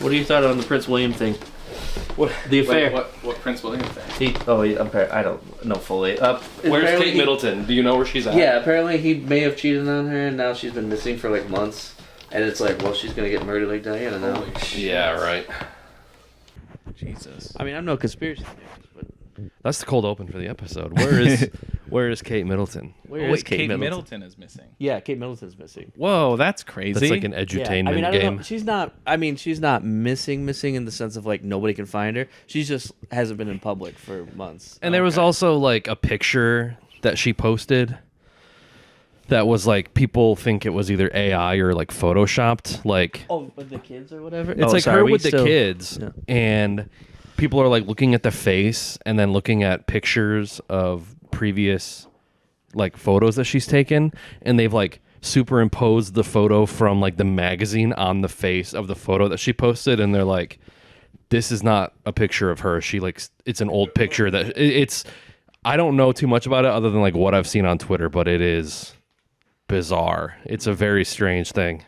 What are your thoughts on the Prince William thing? The affair. Wait, what Prince William thing? I don't know fully. Where's Kate Middleton? Do you know where she's at? Yeah, apparently he may have cheated on her, and now she's been missing for like months. And it's like, well, she's gonna get murdered like Diana now. Yeah, right. Jesus. I mean, I'm no conspiracy theorist, but That's the cold open for the episode. Where is Kate Middleton? where is Kate Middleton? Middleton is missing. Yeah, Kate Middleton's missing. Whoa, that's crazy. That's like an edutainment I don't game. know. She's not missing in the sense of like nobody can find her. She just hasn't been in public for months. And there was also like a picture that she posted that was like, people think it was either AI or like photoshopped. Like, with the kids or whatever. it's like her with the kids, and people are like looking at the face and then looking at pictures of previous like photos that she's taken, and they've like superimposed the photo from like the magazine on the face of the photo that she posted, and they're like, this is not a picture of her. She like, it's an old picture that it's, I don't know too much about it other than like what I've seen on Twitter, but it is bizarre. It's a very strange thing.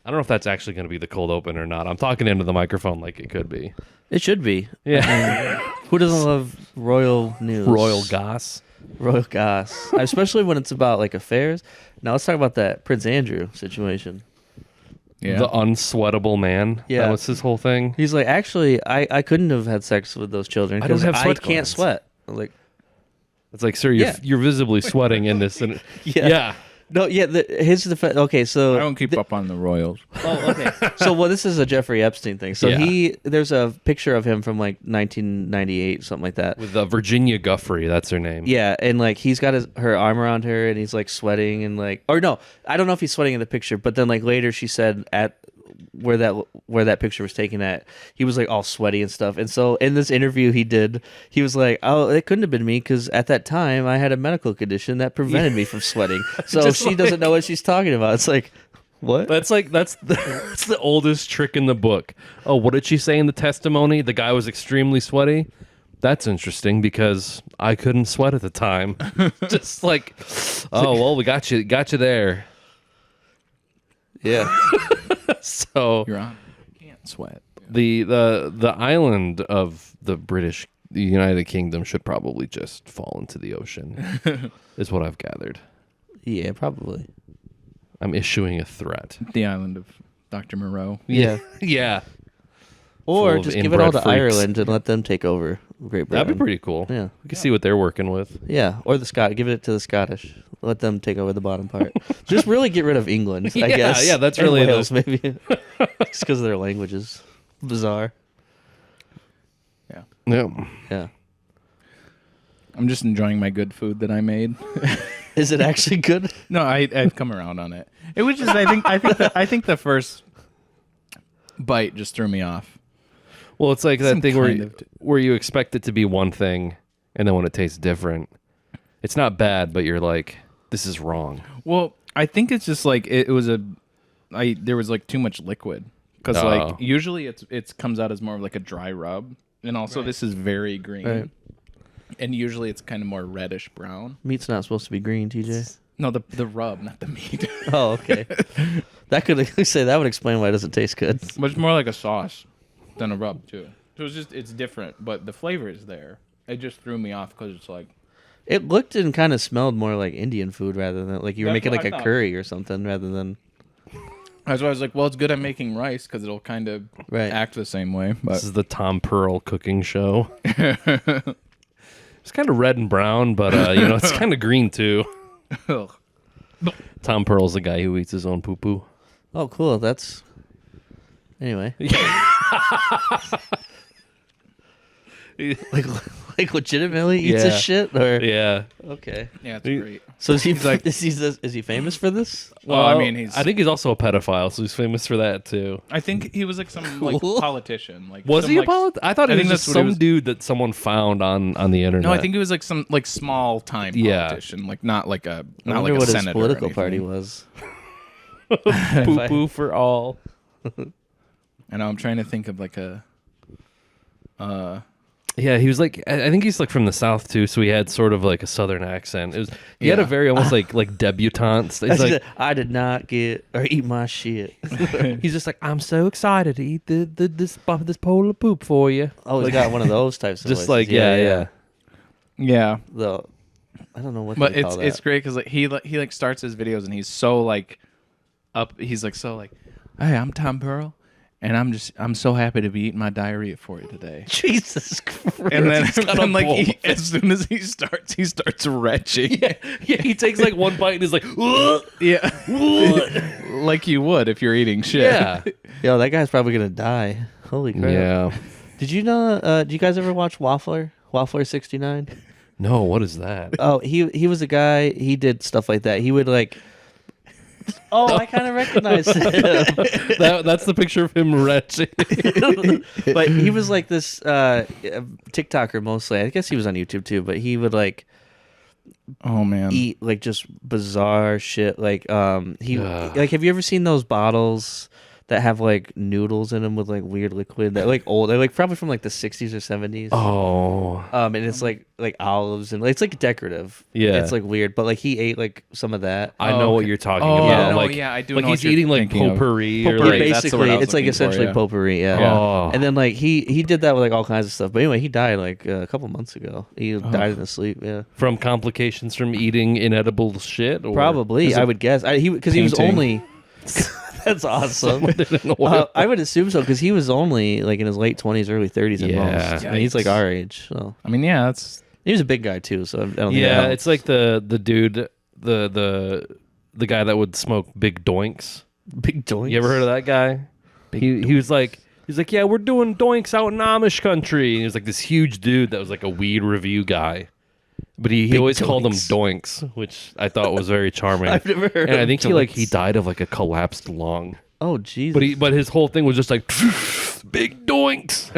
I don't know if that's actually going to be the cold open or not. I'm talking into the microphone like it could be. It should be. Yeah. Who doesn't love royal news? Royal goss. Royal goss. Especially when it's about like affairs. Now let's talk about that Prince Andrew situation. Yeah. The unsweatable man. Yeah. That was his whole thing. He's like, actually, I couldn't have had sex with those children I don't because have I sweat can't glands. sweat. I'm like, It's like, sir, you're visibly sweating in this. And yeah. No, yeah. His defense. Okay, so I don't keep up on the Royals. Oh, okay. So, this is a Jeffrey Epstein thing. So Yeah. there's a picture of him from like 1998, something like that. With Virginia Guffrey, that's her name. Yeah, and like he's got her arm around her, and he's like sweating, and like, or no, I don't know if he's sweating in the picture, but then like later she said at where that picture was taken at, he was like all sweaty and stuff. And so in this interview he was like, oh, it couldn't have been me because at that time I had a medical condition that prevented me from sweating. So she doesn't know what she's talking about. It's like, what? That's the oldest trick in the book. Oh, what did she say in the testimony? The guy was extremely sweaty. That's interesting because I couldn't sweat at the time. Just like, oh well, we got you there. Yeah. So You're on. You can't sweat. the island of the United Kingdom should probably just fall into the ocean, is what I've gathered. Yeah, probably. I'm issuing a threat. The island of Dr. Moreau. Yeah. Yeah. Or Full of just give it all to inbred freaks. Ireland and let them take over Great Britain. That'd be pretty cool. Yeah. We can see what they're working with. Yeah, or give it to the Scottish. Let them take over the bottom part. Just really get rid of England, I Yeah, guess. yeah, that's And really Wales, maybe. Just because of their languages. Bizarre. Yeah. Yeah. Yeah. I'm just enjoying my good food that I made. Is it actually good? No, I've come around on it. It was just I think the first bite just threw me off. Well, it's like that Some thing kind where you expect it to be one thing, and then when it tastes different, it's not bad, but you're like, this is wrong. Well, I think it's just like there was like too much liquid because Oh. like usually it's comes out as more of like a dry rub, and also this is very green, Right. and usually it's kind of more reddish brown. Meat's not supposed to be green, TJ. No, the rub, not the meat. Oh, okay. That would explain why it doesn't taste good. Much more like a sauce than a rub too. So it's different, but the flavor is there. It just threw me off because it's like It looked and kind of smelled more like Indian food rather than like you were That's making what like I a thought. curry or something rather than. that's why I was like, well, it's good at making rice because it'll kind of Right. act the same way. This But is the Tom Pearl cooking show. It's kind of red and brown, but it's kind of green too. Tom Pearl's the guy who eats his own poo-poo. Oh, cool. That's. Anyway. like legitimately eats his Yeah. shit or Yeah. okay. yeah, it's great. So is he famous for this? Well, I mean, I think he's also a pedophile, so he's famous for that too. I think he was like some like Cool. politician. Like Was some, he a like, politician? I thought I he think was just that's what he some was- dude that someone found on the internet. No, I think he was like some like small time Yeah. politician, like not like I a not wonder like a what his senator. political or party anything. was. poo-poo for all. I know I'm trying to think of like a Yeah, he was like, I think he's like from the South too, so he had sort of like a Southern accent. He had a very almost like debutante. He's like, I did not get or eat my shit. he's just like, I'm so excited to eat this bowl of poop for you. Oh, he's got one of those types of Just voices. like yeah. Yeah. I don't know what. But they call that. it's great because like he like starts his videos and he's so like up. He's like so like, hey, I'm Tom Pearl, and I'm so happy to be eating my diarrhea for you today. Jesus Christ. And then like as soon as he starts retching. Yeah, he takes like one bite and is like, Yeah. Like you would if you're eating shit. yeah, Yo, that guy's probably gonna die. Holy crap. yeah. Did you know? Do you guys ever watch Waffler? Waffler 69. No, what is that? Oh, he was a guy. He did stuff like that. He would like. Oh, I kind of recognize him. That's the picture of him retching. But he was like this TikToker mostly. I guess he was on YouTube too. But he would like Oh man. eat like just bizarre shit. Like like have you ever seen those bottles that have like noodles in them with like weird liquid that like old? They're like probably from like the 60s or 70s. Oh, And it's like olives and it's like decorative. Yeah. It's like weird, but like he ate like some of that. I know what okay. you're talking Oh, about. no, like, yeah, I do Like know he's what you're eating like thinking of. potpourri, or Potpourri, like that's the word basically, I was it's like looking for, essentially yeah. potpourri. Yeah. Yeah. Oh. And then like he did that with like all kinds of stuff. But anyway, he died like a couple months ago. He died in his sleep. Yeah. from complications from eating inedible shit. Or Probably, I would guess. Because he was painting? only. That's awesome. didn't know I would assume so because he was only like in his late 20s, early 30s at Yeah. most. And he's like our age. So I mean, yeah, that's he was a big guy too. So I don't think that Yeah, helps. it's like the dude, the guy that would smoke big doinks. big joints. You ever heard of that guy? He was like, yeah, we're doing doinks out in Amish country. And he was like this huge dude that was like a weed review guy. But he Big always called them doinks. doinks, which I thought was very charming. I've never heard And I of think he doinks. died of like a collapsed lung. Oh, Jesus. But his whole thing was just like big doinks.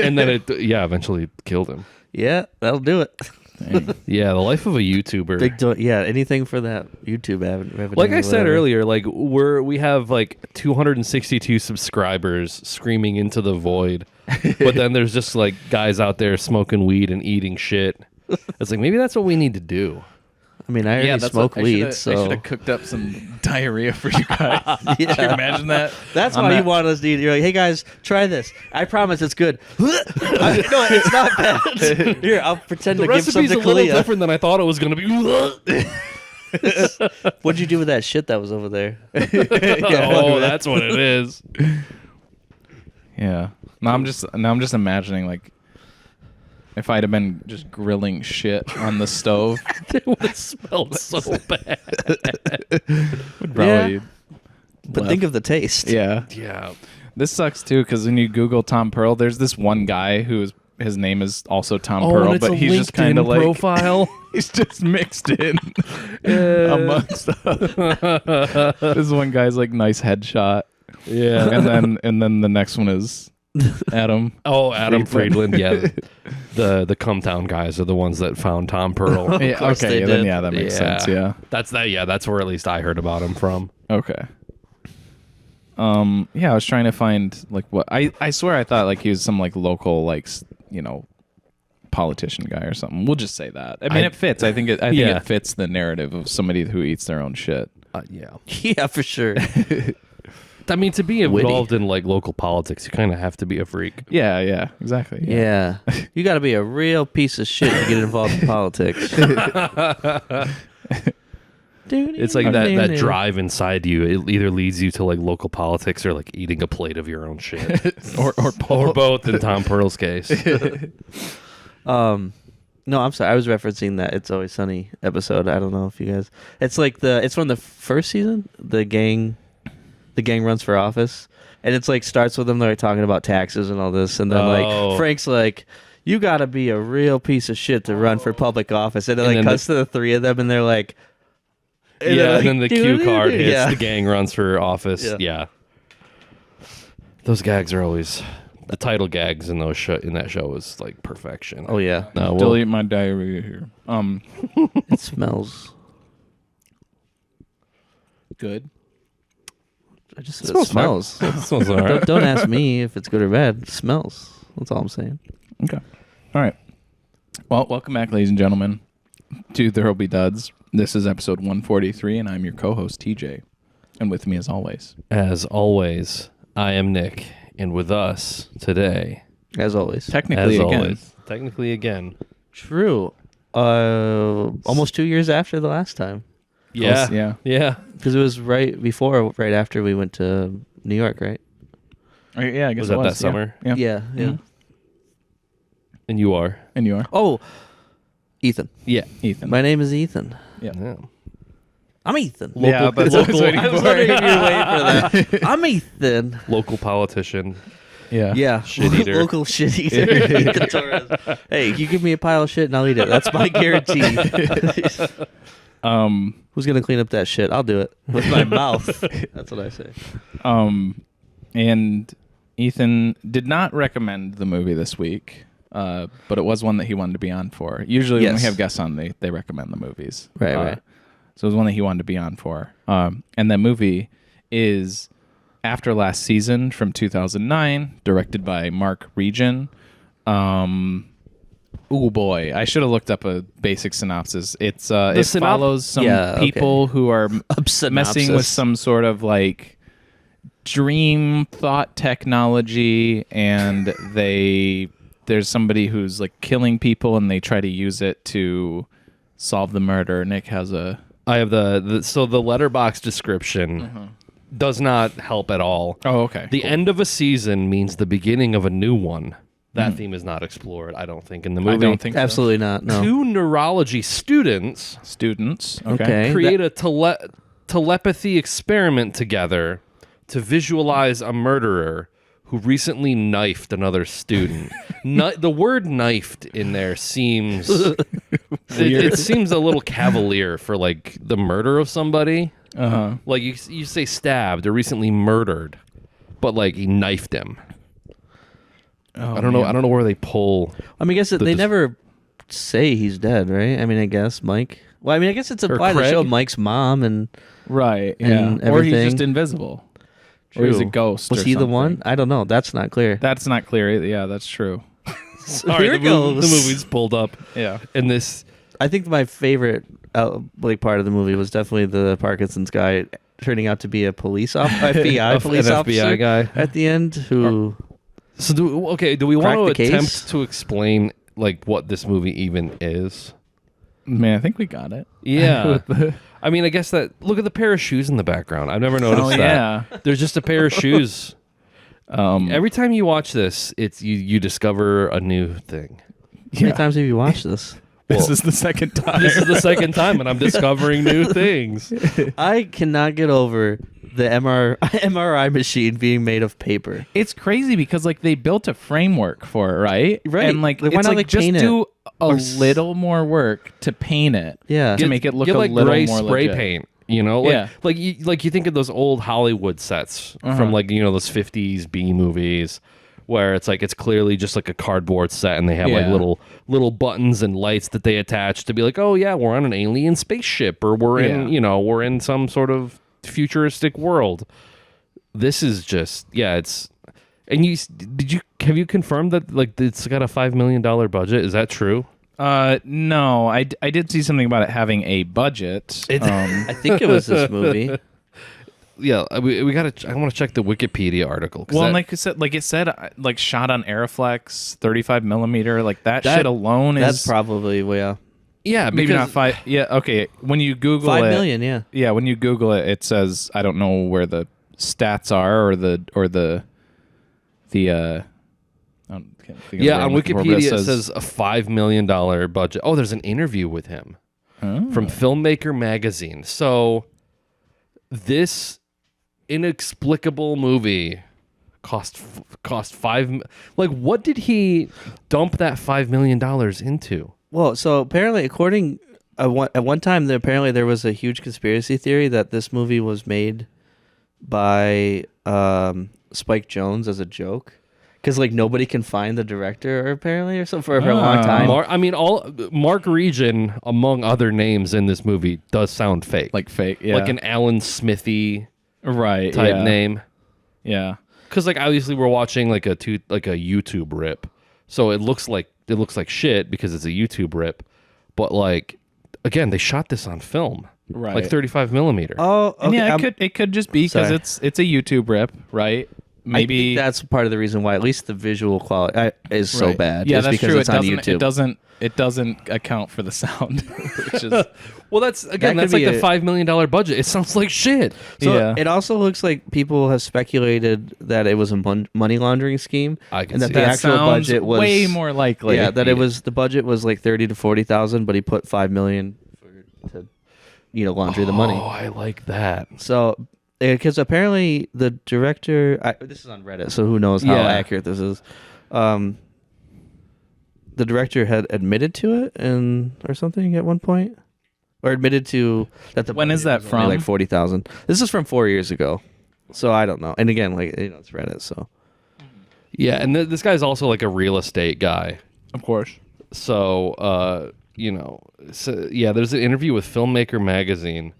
And then it eventually killed him. Yeah, that'll do it. Yeah, the life of a YouTuber. Anything for that YouTube revenue. Like I or said whatever. earlier, like we have like 262 subscribers screaming into the void, but then there's just like guys out there smoking weed and eating shit. It's like maybe that's what we need to do. I mean, I already smoke weed, I so should have cooked up some diarrhea for you guys. Can you imagine that? that's On why you that- want us to eat. You're like, hey guys, try this. I promise it's good. No, it's not bad. Here, I'll pretend The to give some recipe's to a little Kalia. different than I thought it was going to be. What'd you do with that shit that was over there? Oh, that's what it is. Yeah. Now I'm just imagining like if I'd have been just grilling shit on the stove, It would have smelled so bad. would probably. But think of the taste. Yeah. Yeah. This sucks too because when you Google Tom Pearl, there's this one guy his name is also Tom Oh, Pearl, and it's but a he's just LinkedIn kind of like profile. he's just mixed in amongst. This one guy's like nice headshot, Yeah. and then the next one is Adam. Oh, Adam Friedland. Yeah. The Cumtown guys are the ones that found Tom Pearl. Yeah, course okay, they then did. yeah, that makes sense. Yeah. That's where at least I heard about him from. Okay. Yeah, I was trying to find like what I swear I thought like he was some like local like politician guy or something. We'll just say that. I mean, it fits. I think Yeah. it fits the narrative of somebody who eats their own shit. Yeah. Yeah, for sure. I mean, to be Witty. involved in like local politics, you kind of have to be a freak. Yeah, exactly. Yeah. You got to be a real piece of shit to get involved in politics. It's like that drive inside you. It either leads you to like local politics or like eating a plate of your own shit, or both. In Tom Pearl's case, No, I'm sorry. I was referencing that It's Always Sunny episode. I don't know if you guys. It's like it's from the first season. The gang runs for office, and it's like starts with them. They're talking about taxes and all this, and then like Frank's like, "You got to be a real piece of shit to run for public office," and it like then cuts to the three of them, and they're like, and then the cue card hits. Yeah. The gang runs for office. Yeah. Those gags are always the title gags in that show is like perfection. Oh yeah, No, Delete my diarrhea here. it smells. Good. I just said it smells. It smells all right. Don't ask me if it's good or bad. It smells. That's all I'm saying. Okay. All right. Well, welcome back, ladies and gentlemen, to ThereWillBeDuds. This is episode 143, and I'm your co-host, TJ. And with me, as always, I am Nick, and with us today, As always. technically again. True. Almost 2 years after the last time. Yeah. Because it was right after we went to New York, right? Yeah, I guess Was it that was that summer? Yeah. Yeah. Mhm. And you are. And you are? Oh, Ethan. Yeah. Ethan. My name is Ethan. Yeah. I'm Ethan. Yeah, that's what I was waiting I was for. wondering if you were waiting for that. I'm Ethan. Local politician. Yeah. Yeah. Shit eater. Local shit eater. Ethan Torres. Hey, you give me a pile of shit and I'll eat it. That's my guarantee. Who's going to clean up that shit? I'll do it with my mouth. That's what I say. And Ethan did not recommend the movie this week, but it was one that he wanted to be on for. Usually when we Yes. have guests on, they recommend the movies. Right. So it was one that he wanted to be on for. And that movie is After Last Season from 2009, directed by Mark Regan. Oh boy, I should have looked up a basic synopsis. It follows some people who are messing with some sort of like dream thought technology, and there's somebody who's like killing people, and they try to use it to solve the murder. Nick has I have the letterbox description does not help at all. Oh, okay. The end of a season means the beginning of a new one. That theme is not explored, I don't think, in the movie. I don't think so. Absolutely not. No. Two neurology students Okay. create a telepathy experiment together to visualize a murderer who recently knifed another student. The word knifed in there seems it seems a little cavalier for like the murder of somebody. Like you say stabbed or recently murdered, but like he knifed him. Oh, I don't know where they pull. I mean, I guess they never say he's dead, right? I mean, I guess Mike. Well, I mean, I guess it's implied to show Mike's mom and Right. Yeah. and Or he's everything. just invisible. Or he's a ghost. Was or he the something. one? I don't know. That's not clear. That's not clear either. Yeah, that's true. Sorry, Here the it goes. movie's pulled up. Yeah. And this I think my favorite part of the movie was definitely the Parkinson's guy turning out to be a police FBI police an officer FBI guy at the end who. So do we want Crack to the case? attempt to explain like what this movie even is? Man, I think we got it. Yeah. I mean, I guess that look at the pair of shoes in the background. I've never noticed that. Yeah. There's just a pair of shoes. Every time you watch this, it's you discover a new thing. How many times have you watched this? This is the second time. This is the second time, and I'm discovering new things. I cannot get over the MRI machine being made of paper. It's crazy because like they built a framework for it, right? Right. And like Why it's not, like just paint it? do a little more work to paint it. Yeah. To make it look Get a like little gray more spray legit. paint. You know, like you think of those old Hollywood sets from like those 50s B movies where it's like it's clearly just like a cardboard set and they have like little buttons and lights that they attach to be like, oh yeah, we're on an alien spaceship or we're in some sort of futuristic world. This is just it's and have you confirmed that like it's got a $5 million budget? Is that true? No, I did see something about it having a budget. I think it was this movie. Yeah, we gotta. I want to check the Wikipedia article. Well, like it said, like shot on Aeroflex, 35 millimeter, like that shit alone is That's probably yeah, maybe because not 5. Yeah, okay. When you Google 5 it, million. Yeah. yeah, when you Google it, it says I don't know where the stats are or the I can't think of the Yeah, word on I'm looking for, but Wikipedia it says a $5 million budget. Oh, there's an interview with him from Filmmaker Magazine. So this inexplicable movie cost $5. Like, what did he dump that $5 million into? Well, so apparently, at one time, there was a huge conspiracy theory that this movie was made by Spike Jonze as a joke. Because like nobody can find the director, apparently, or something for a long time. Mark Regan, among other names in this movie, does sound fake, like fake, yeah, like an Alan Smithy right type name. Yeah, because like obviously we're watching like a YouTube rip, so it looks like it looks like shit because it's a YouTube rip. But like, again, they shot this on film, right? Like 35 millimeter. Oh, okay. And yeah, it could just be because it's a YouTube rip, right? Maybe that's part of the reason why at least the visual quality is so bad. Yeah, that's because true. It's on YouTube. It doesn't account for the sound, which is well. That's like the $5 million budget. It sounds like shit. So it also looks like people have speculated that it was a money laundering scheme, and that the actual budget was way more likely. Yeah, that it was the budget was like 30 to 40,000, but he put $5 million to launder the money. Oh, I like that. So. Because apparently the director, this is on Reddit, so who knows how accurate this is. The director had admitted to it or something at one point, or admitted to that. When is that from? Like 40,000. This is from 4 years ago, so I don't know. And again, it's Reddit, so yeah. And this guy's also like a real estate guy, of course. So there's an interview with Filmmaker Magazine.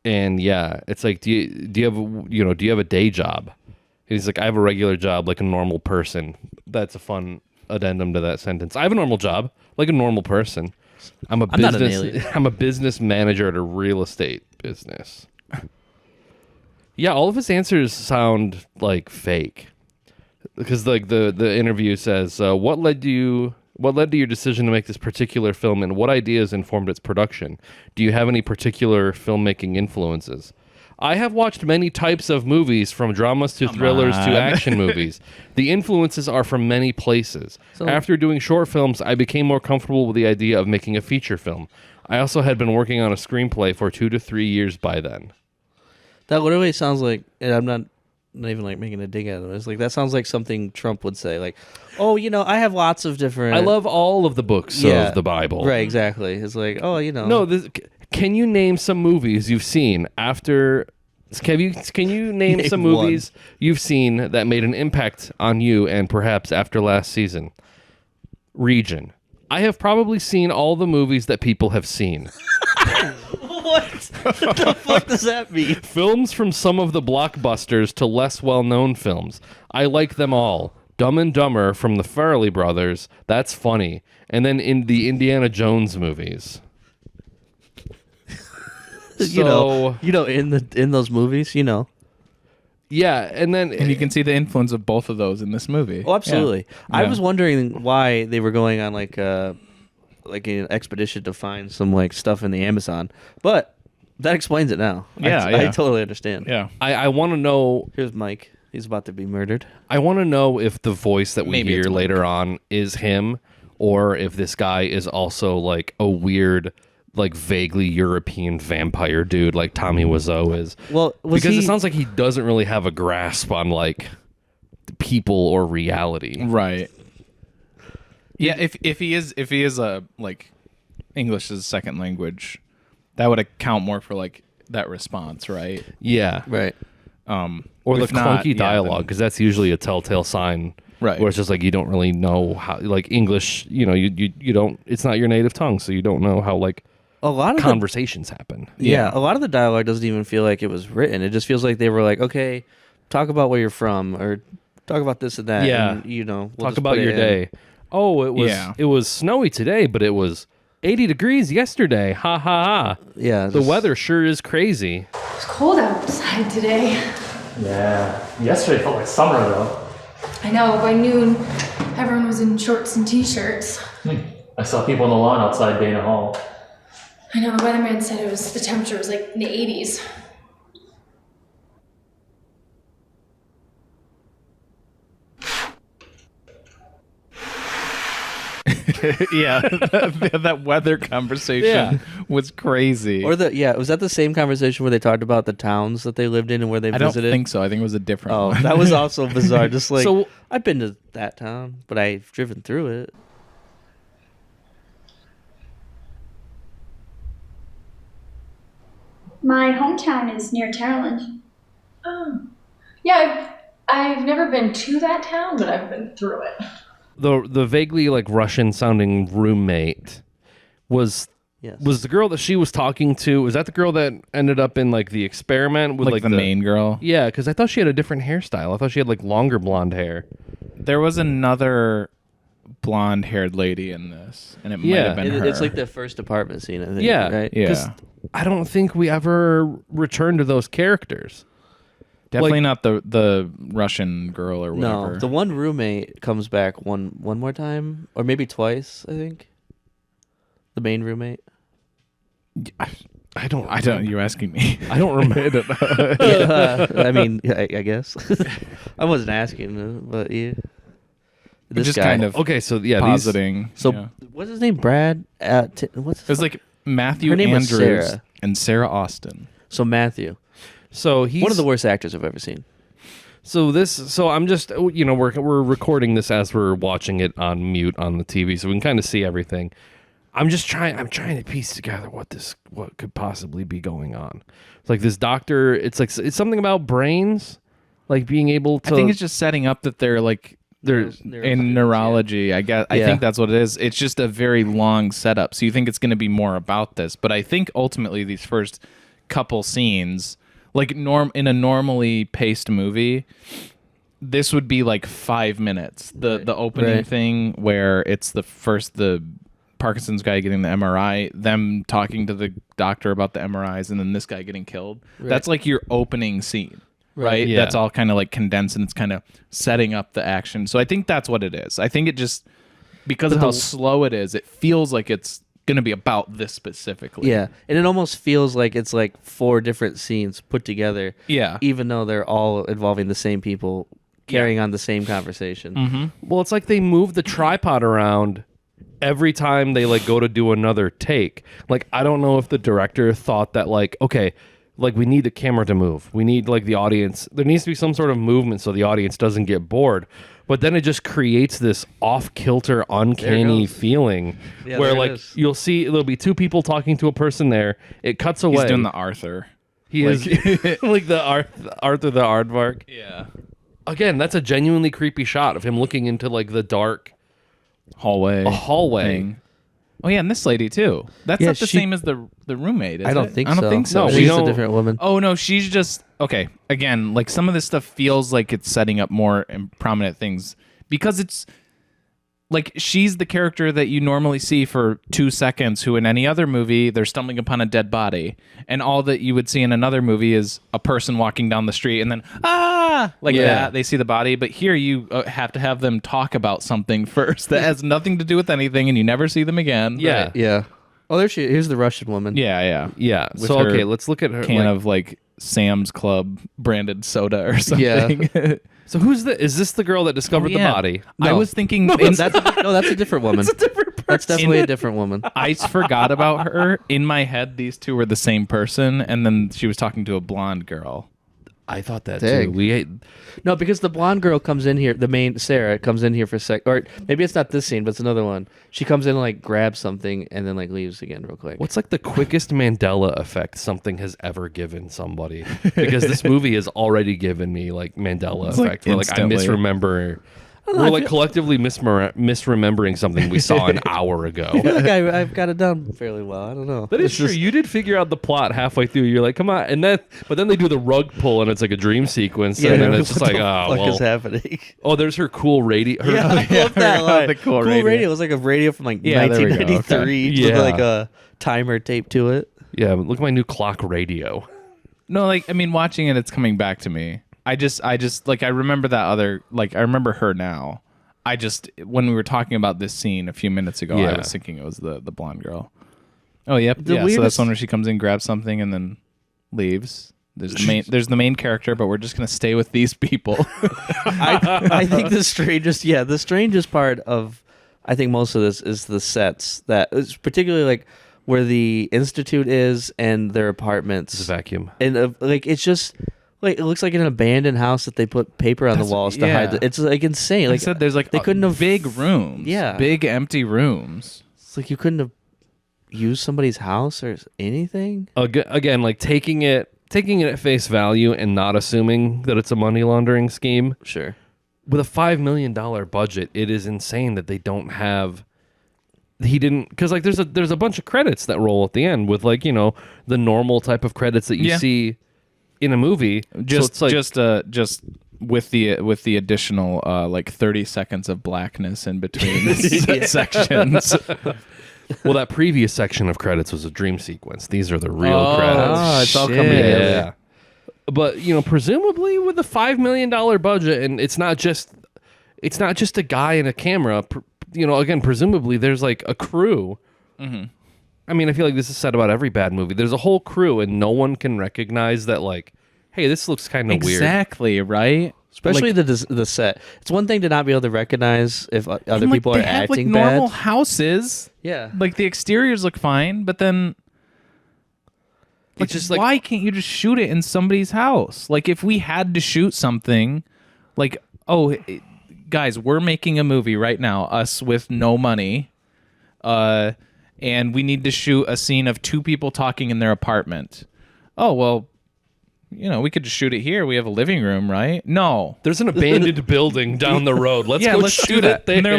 And yeah, it's like, do you have a day job? He's like, I have a regular job like a normal person. That's a fun addendum to that sentence. I have a normal job like a normal person. I'm not an alien. I'm a business manager at a real estate business. Yeah, all of his answers sound like fake. Because like the interview says, what led to your decision to make this particular film, and what ideas informed its production? Do you have any particular filmmaking influences? I have watched many types of movies, from dramas to thrillers to action movies. The influences are from many places. After doing short films, I became more comfortable with the idea of making a feature film. I also had been working on a screenplay for 2 to 3 years by then. That literally sounds like, and I'm not even like making a dig out of it. It's like that sounds like something Trump would say, like, "Oh, I have lots of different. I love all of the books of the Bible." Right, exactly. It's like, oh, No, can you name some movies you've seen after? Can you name some movies you've seen that made an impact on you, and perhaps after last season? Region. I have probably seen all the movies that people have seen. What the fuck does that mean? Films from some of the blockbusters to less well-known films. I like them all. Dumb and Dumber from the Farrelly brothers. That's funny. And then in the Indiana Jones movies. In those movies, Yeah, and you can see the influence of both of those in this movie. Oh, absolutely. Yeah. I was wondering why they were going on like an expedition to find some like stuff in the Amazon, but that explains it now. I totally understand. Yeah, I want to know. Here's Mike. He's about to be murdered. I want to know if the voice that we hear later on is him, or if this guy is also like a weird, like vaguely European vampire dude like Tommy Wiseau is. Well, because it sounds like he doesn't really have a grasp on like people or reality. Right. Yeah, if he is a like English as a second language, that would account more for like that response, right? Yeah. Right. Or the clunky dialogue, because that's usually a telltale sign. Right. Where it's just like you don't really know how, like English, you don't, it's not your native tongue, so you don't know how like a lot of conversations happen. Yeah, a lot of the dialogue doesn't even feel like it was written. It just feels like they were like, okay, talk about where you're from, or talk about this and that. Yeah. And, we'll talk about your day. Oh, it was snowy today, but it was 80 degrees yesterday. Ha ha ha. Yeah. The weather sure is crazy. It's cold outside today. Yeah. Yesterday felt like summer though. I know, by noon, everyone was in shorts and t-shirts. I saw people on the lawn outside Dana Hall. I know, the weatherman said the temperature was like in the 80s. Yeah, that weather conversation was crazy. Or was that the same conversation where they talked about the towns that they lived in and where they visited? I don't think so. I think it was a different one. That was also bizarre. Just like, so, I've been to that town, but I've driven through it. My hometown is near Maryland. Oh. Yeah, I've never been to that town, but I've been through it. The vaguely like Russian sounding roommate was the girl that she was talking to. Was that the girl that ended up in like the experiment with like the main girl? Yeah, because I thought she had a different hairstyle. I thought she had like longer blonde hair. There was another blonde-haired lady in this, and it might have been her. It's like the first apartment scene, I think. Yeah, right? Yeah. I don't think we ever return to those characters. Definitely not the Russian girl or whatever. No, the one roommate comes back one more time, or maybe twice, I think. The main roommate. I don't. You're asking me. I don't remember. I mean, I guess. I wasn't asking, but yeah. This just guy. kind of Okay, so yeah, positing. So what's his name? Brad? What's it was like Matthew Her name was Andrews Sarah. and Sarah Austin. So Matthew. So he's One of the worst actors I've ever seen. So I'm just, we're recording this as we're watching it on mute on the TV, so we can kind of see everything. I'm trying to piece together what could possibly be going on. It's like this doctor, it's something about brains, like being able to. I think it's just setting up that they're in neurology. I guess I think that's what it is. It's just a very long setup, so you think it's going to be more about this, but I think ultimately these first couple scenes, like in a normally paced movie, this would be like 5 minutes. The opening thing where it's the Parkinson's guy getting the MRI, them talking to the doctor about the MRIs, and then this guy getting killed. Right. That's like your opening scene, right? Yeah. That's all kind of like condensed, and it's kind of setting up the action. So I think that's what it is. I think it just, because of how slow it is, it feels like it's going to be about this specifically. Yeah, and it almost feels like it's like 4 different scenes put together. Yeah. Even though they're all involving the same people carrying on the same conversation. Mm-hmm. Well, it's like they move the tripod around every time they like go to do another take. Like, I don't know if the director thought that like, okay, like we need the camera to move. We need like the audience. There needs to be some sort of movement so the audience doesn't get bored. But then it just creates this off-kilter, uncanny feeling where like you'll see there'll be 2 people talking to a person there. It cuts away. He's doing the Arthur. He is like the Arthur the Aardvark. Yeah. Again, that's a genuinely creepy shot of him looking into like the dark hallway thing. Oh yeah, and this lady too. That's not the same as the roommate, is I don't it? think I don't so. think so. No, she's a different woman. Oh no, she's just okay. Again, like some of this stuff feels like it's setting up more prominent things because it's like she's the character that you normally see for 2 seconds, who in any other movie they're stumbling upon a dead body, and all that you would see in another movie is a person walking down the street and then that they see the body. But here you have to have them talk about something first that has nothing to do with anything, and you never see them again. Yeah. Right. Yeah. Oh, there she is. Here's the Russian woman. Yeah. So okay, let's look at her can of like Sam's Club branded soda or something. Yeah. So is this the girl that discovered the body? I was thinking That's a different woman. It's a different person. That's definitely a different woman. I forgot about her. In my head, these two were the same person, and then she was talking to a blonde girl. I thought that Dang. too. No, because the blonde girl comes in here. The main Sarah comes in here for a sec, or maybe it's not this scene, but it's another one. She comes in and like grabs something and then like leaves again real quick. What's like the quickest Mandela effect something has ever given somebody? Because this movie has already given me like Mandela effect, where like I misremember. We're like collectively misremembering something we saw an hour ago. I feel like I've got it done fairly well. I don't know. That is true. You did figure out the plot halfway through. You're like, come on, but then they do the rug pull and it's like a dream sequence, and then it's just like, what is happening? Oh, there's her cool radio. I love that line. The cool radio. radio. It was like a radio from like Yeah, there we go. 1993 with like a timer taped to it. Yeah, look at my new clock radio. No, like I mean, watching it, it's coming back to me. I just like I remember that other I remember her now. When we were talking about this scene a few minutes ago, I was thinking it was the blonde girl. Oh yep, so that's one where she comes in, grabs something, and then leaves. There's the main character, but we're just gonna stay with these people. I think the strangest part of I think most of this is the sets that is particularly like where the institute is and their apartments. It's a vacuum, and like it's just. Like it looks like an abandoned house that they put paper on the walls to hide. It's like insane. Like I said, there's like they couldn't have big rooms, big empty rooms. It's like you couldn't have used somebody's house or anything. Again, like taking it at face value and not assuming that it's a money laundering scheme. Sure. With a $5 million budget, it is insane that they don't have. He didn't, because like there's a bunch of credits that roll at the end with like the normal type of credits that you see in a movie. Just with the additional like 30 seconds of blackness in between the sections. Well, that previous section of credits was a dream sequence. These are the real credits. Oh, it's all coming together. Yeah. But presumably with a $5 million budget, and it's not just a guy and a camera. Again, presumably there's like a crew. Mm-hmm. I mean, I feel like this is said about every bad movie. There's a whole crew, and no one can recognize that. Like, hey, this looks kind of weird. Exactly, right? Especially the set. It's one thing to not be able to recognize if other people are acting bad. Normal bad. Houses. Yeah. Like the exteriors look fine, but then why can't you just shoot it in somebody's house? Like if we had to shoot something, like, guys, we're making a movie right now, us with no money, and we need to shoot a scene of two people talking in their apartment. Oh, well, we could just shoot it here. We have a living room, right? No. There's an abandoned building down the road. Let's shoot it there. And they're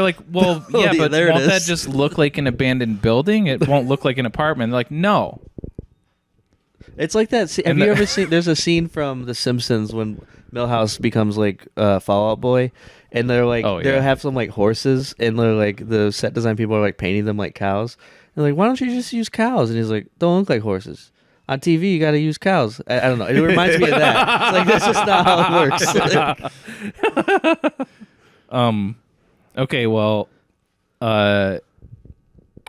like, well, yeah, but won't that just look like an abandoned building? It won't look like an apartment. They're like, no. It's like that. Have you ever seen? There's a scene from The Simpsons when Milhouse becomes like Fall Out Boy, and they're like, they have some like horses, and they're like the set design people are like painting them like cows. They're like, why don't you just use cows? And he's like, don't look like horses. On TV, you got to use cows. I don't know. It reminds me of that. It's like, that's just not how it works. Okay, well, I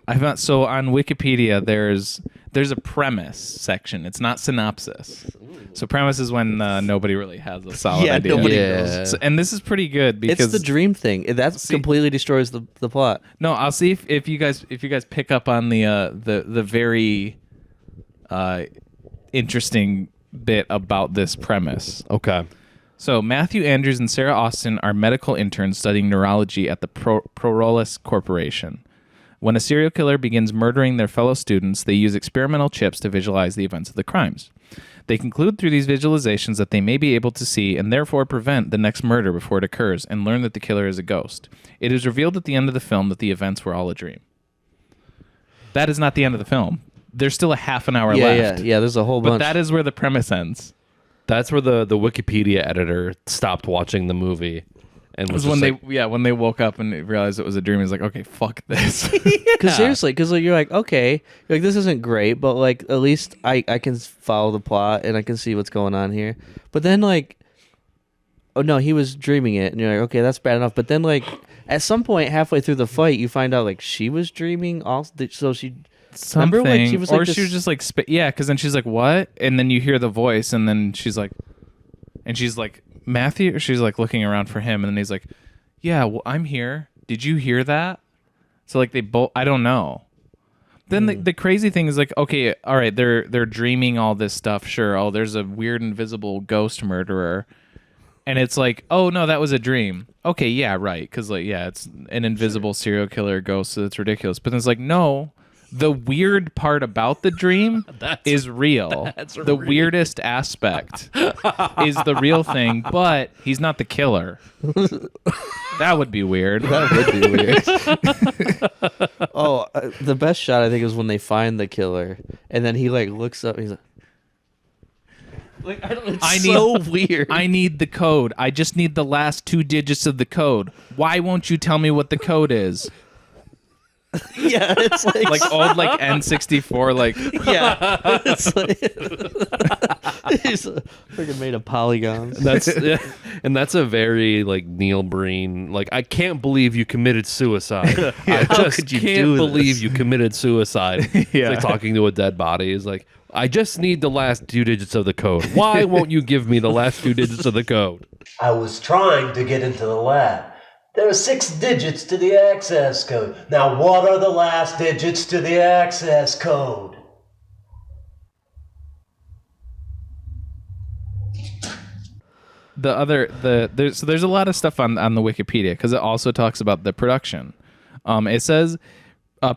found so on Wikipedia there's a premise section. It's not synopsis. So premise is when nobody really has a solid idea. Nobody knows. So, and this is pretty good because it's the dream thing. That completely destroys the plot. No, I'll see if you guys pick up on the very interesting bit about this premise. Okay. So Matthew Andrews and Sarah Austin are medical interns studying neurology at the Prorolis Corporation. When a serial killer begins murdering their fellow students, they use experimental chips to visualize the events of the crimes. They conclude through these visualizations that they may be able to see and therefore prevent the next murder before it occurs and learn that the killer is a ghost. It is revealed at the end of the film that the events were all a dream. That is not the end of the film. There's still a half an hour left. Yeah, there's a whole bunch. But that is where the premise ends. That's where the Wikipedia editor stopped watching the movie. And was when they woke up and realized it was a dream. He's like, okay, fuck this. Because seriously, you're like, okay, like this isn't great, but like at least I can follow the plot and I can see what's going on here. But then like, oh no, he was dreaming it, and you're like, okay, that's bad enough. But then like at some point halfway through the fight, you find out like she was dreaming also. So she. Something, remember, like, she was like she was just like, because then she's like, what? And then you hear the voice, and then she's like, Matthew, she's like looking around for him, and then he's like, yeah, well, I'm here. Did you hear that? So like they both, I don't know. Then the crazy thing is like, okay, all right, they're dreaming all this stuff. Sure. Oh, there's a weird invisible ghost murderer. And it's like, oh no, that was a dream. Okay. Yeah. Right. Cause like, yeah, it's an invisible serial killer ghost. So it's ridiculous. But then it's like, no, the weird part about the dream is real. The weirdest aspect is the real thing, but he's not the killer. That would be weird. That would be weird. The best shot I think is when they find the killer, and then he like looks up. And he's like, it's so weird. I need the code. I just need the last 2 digits of the code. Why won't you tell me what the code is? Yeah, it's like old like N64 like yeah. It's like he's freaking made of polygons. And that's a very like Neil Breen, like, I can't believe you committed suicide. I just can't believe you committed suicide. It's like talking to a dead body. Is like, I just need the last 2 digits of the code. Why won't you give me the last 2 digits of the code? I was trying to get into the lab. There are 6 digits to the access code. Now, what are the last digits to the access code? There's a lot of stuff on the Wikipedia because it also talks about the production. It says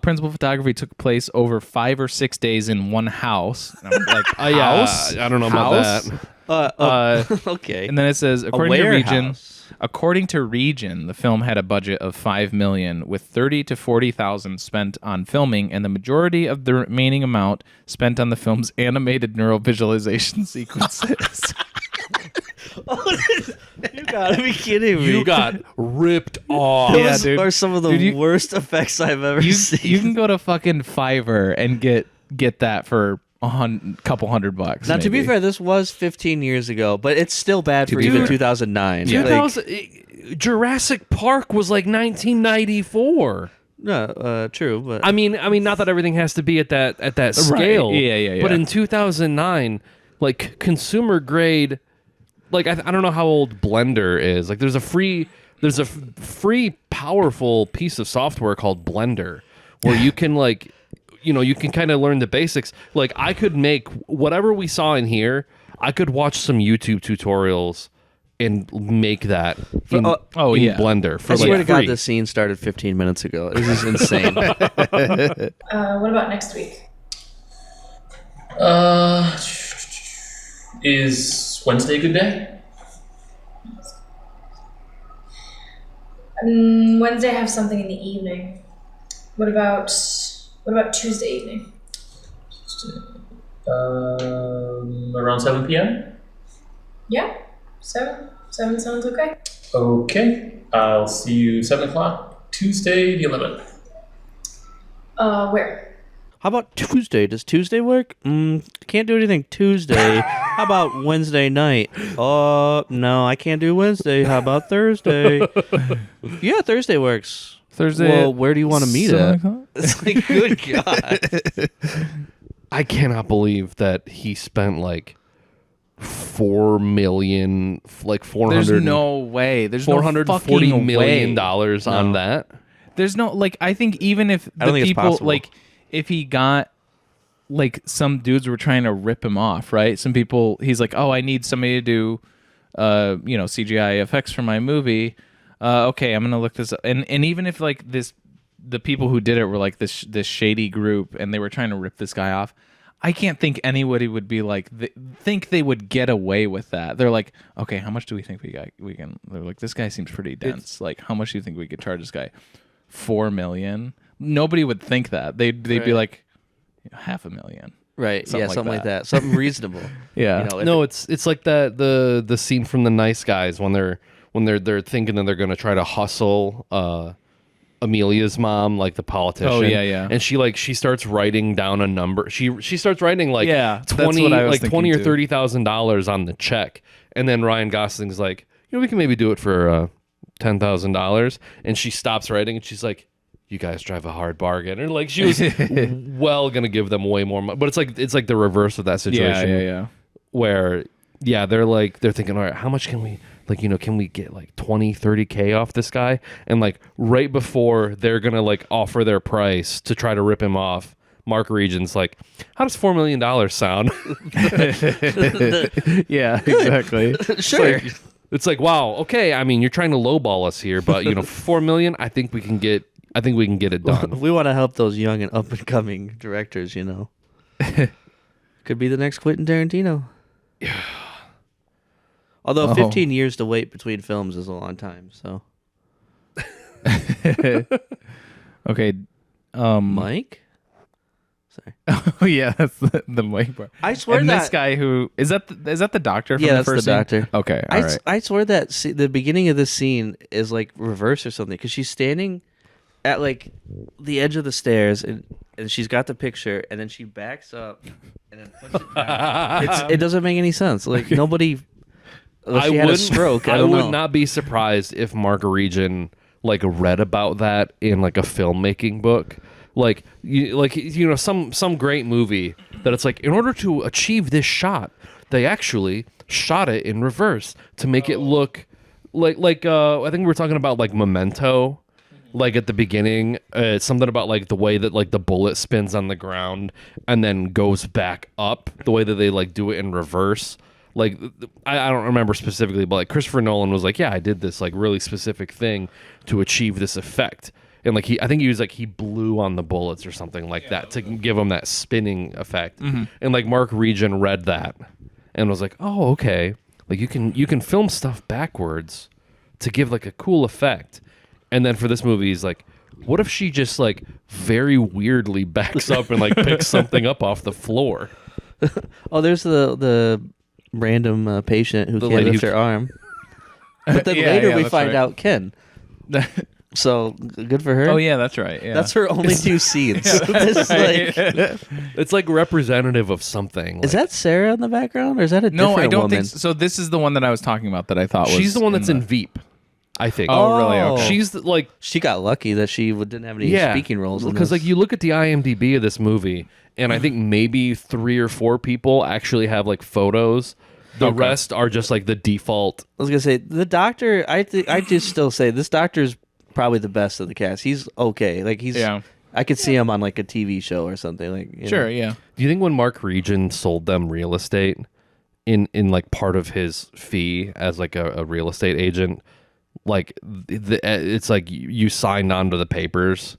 principal photography took place over 5 or 6 days in one house. And I'm like, house? I don't know about that. Okay. And then it says, according to Region, the film had a budget of $5 million, with $30,000 to $40,000 spent on filming, and the majority of the remaining amount spent on the film's animated neural visualization sequences. You gotta be kidding me. You got ripped off. Those are some of the worst effects I've ever seen. You can go to fucking Fiverr and get that for couple $100. Now, to be fair, this was 15 years ago, but it's still bad for even 2009. Yeah. Jurassic Park was like 1994. No, true, but I mean, not that everything has to be at that scale. Right. Yeah. But in 2009, like consumer grade, like I don't know how old Blender is. Like there's a free powerful piece of software called Blender where you can like, you can kind of learn the basics. Like I could make whatever we saw in here. I could watch some YouTube tutorials and make that in Blender. For I swear to God, free. this scene started 15 minutes ago. This is insane. What about next week? Is Wednesday a good day? Wednesday I have something in the evening. What about Tuesday evening? Around 7 p.m.? Yeah, 7 sounds okay. Okay. I'll see you 7 o'clock, Tuesday the 11th. Where? How about Tuesday? Does Tuesday work? Can't do anything Tuesday. How about Wednesday night? No, I can't do Wednesday. How about Thursday? Yeah, Thursday works. Thursday. Well, where do you want to meet at? It's like, good God. I cannot believe that he spent like $4 million, like 400. There's no way. There's $440 million on that. There's no I think even if I don't think it's people possible. if he got some dudes were trying to rip him off, right? Some people he's like, oh, I need somebody to do CGI effects for my movie. Okay, I'm gonna look this up. And even if the people who did it were like this shady group and they were trying to rip this guy off, I can't think anybody would be like think they would get away with that. They're like, okay, how much do we think we can? They're like, this guy seems pretty dense. Like, how much do you think we could charge this guy? $4 million. Nobody would think that. They'd be like, $500,000. Right. Something like that. that. Something reasonable. Yeah. It's like the scene from The Nice Guys when they're thinking that they're gonna try to hustle Amelia's mom, like the politician. Oh yeah. And she starts writing down a number. She starts writing like that's what $20 I was thinking or too. $30,000 on the check, and then Ryan Gosling's like, we can maybe do it for $10,000, and she stops writing and she's like, you guys drive a hard bargain, and like she was gonna give them way more money, but it's like the reverse of that situation. Yeah. Where they're thinking, all right, how much can we can we get like 20-30K off this guy? And like right before they're gonna like offer their price to try to rip him off, Mark Regan's like, how does $4 million sound? Yeah, exactly. Sure. It's like, wow, okay, I mean, you're trying to lowball us here, but $4 million, I think we can get it done. We want to help those young and up and coming directors, Could be the next Quentin Tarantino. Although 15 years to wait between films is a long time, so. Okay. Mike? Sorry. Oh yeah, that's the Mike part. I swear and that this guy who is that the doctor from yeah, the that's first the doctor. scene? Okay, all right. I swear that the beginning of this scene is like reverse or something, because she's standing at like the edge of the stairs and she's got the picture and then she backs up and then puts it down. It doesn't make any sense. Like nobody. She had a stroke. I would not be surprised if Mark Regan like read about that in like a filmmaking book. Some great movie that it's like, in order to achieve this shot, they actually shot it in reverse to make it look like I think we were talking about like Memento, like at the beginning, something about like the way that like the bullet spins on the ground and then goes back up, the way that they like do it in reverse. Like I don't remember specifically, but like Christopher Nolan was like, yeah, I did this like really specific thing to achieve this effect. And like I think he blew on the bullets or something like that to give him that spinning effect. Mm-hmm. And like Mark Regan read that and was like, oh, okay. Like you can film stuff backwards to give like a cool effect. And then for this movie, he's like, what if she just like very weirdly backs up and like picks something up off the floor? Oh, there's the random patient who The can't lady lift who- her arm. But then Yeah, later yeah, we that's find right. out Ken. So good for her. Oh yeah, that's right. Yeah. That's her only two scenes. It's like, It's like representative of something. is like- that Sarah in the background, or is that a No, different I don't woman? think so. This is the one that I was talking about that I thought was. She's the one that's in the- Veep, I think. Oh, really? Okay. She's like She got lucky that she didn't have any speaking roles. Because like you look at the IMDb of this movie, and I think maybe 3 or 4 people actually have like photos. The rest are just like the default. I was gonna say the doctor. I just still say this doctor's probably the best of the cast. He's okay. Like he's. Yeah. I could see him on like a TV show or something. Like you Sure. know. Yeah. Do you think when Mark Regin sold them real estate in like part of his fee as like a real estate agent, like it's like you signed onto the papers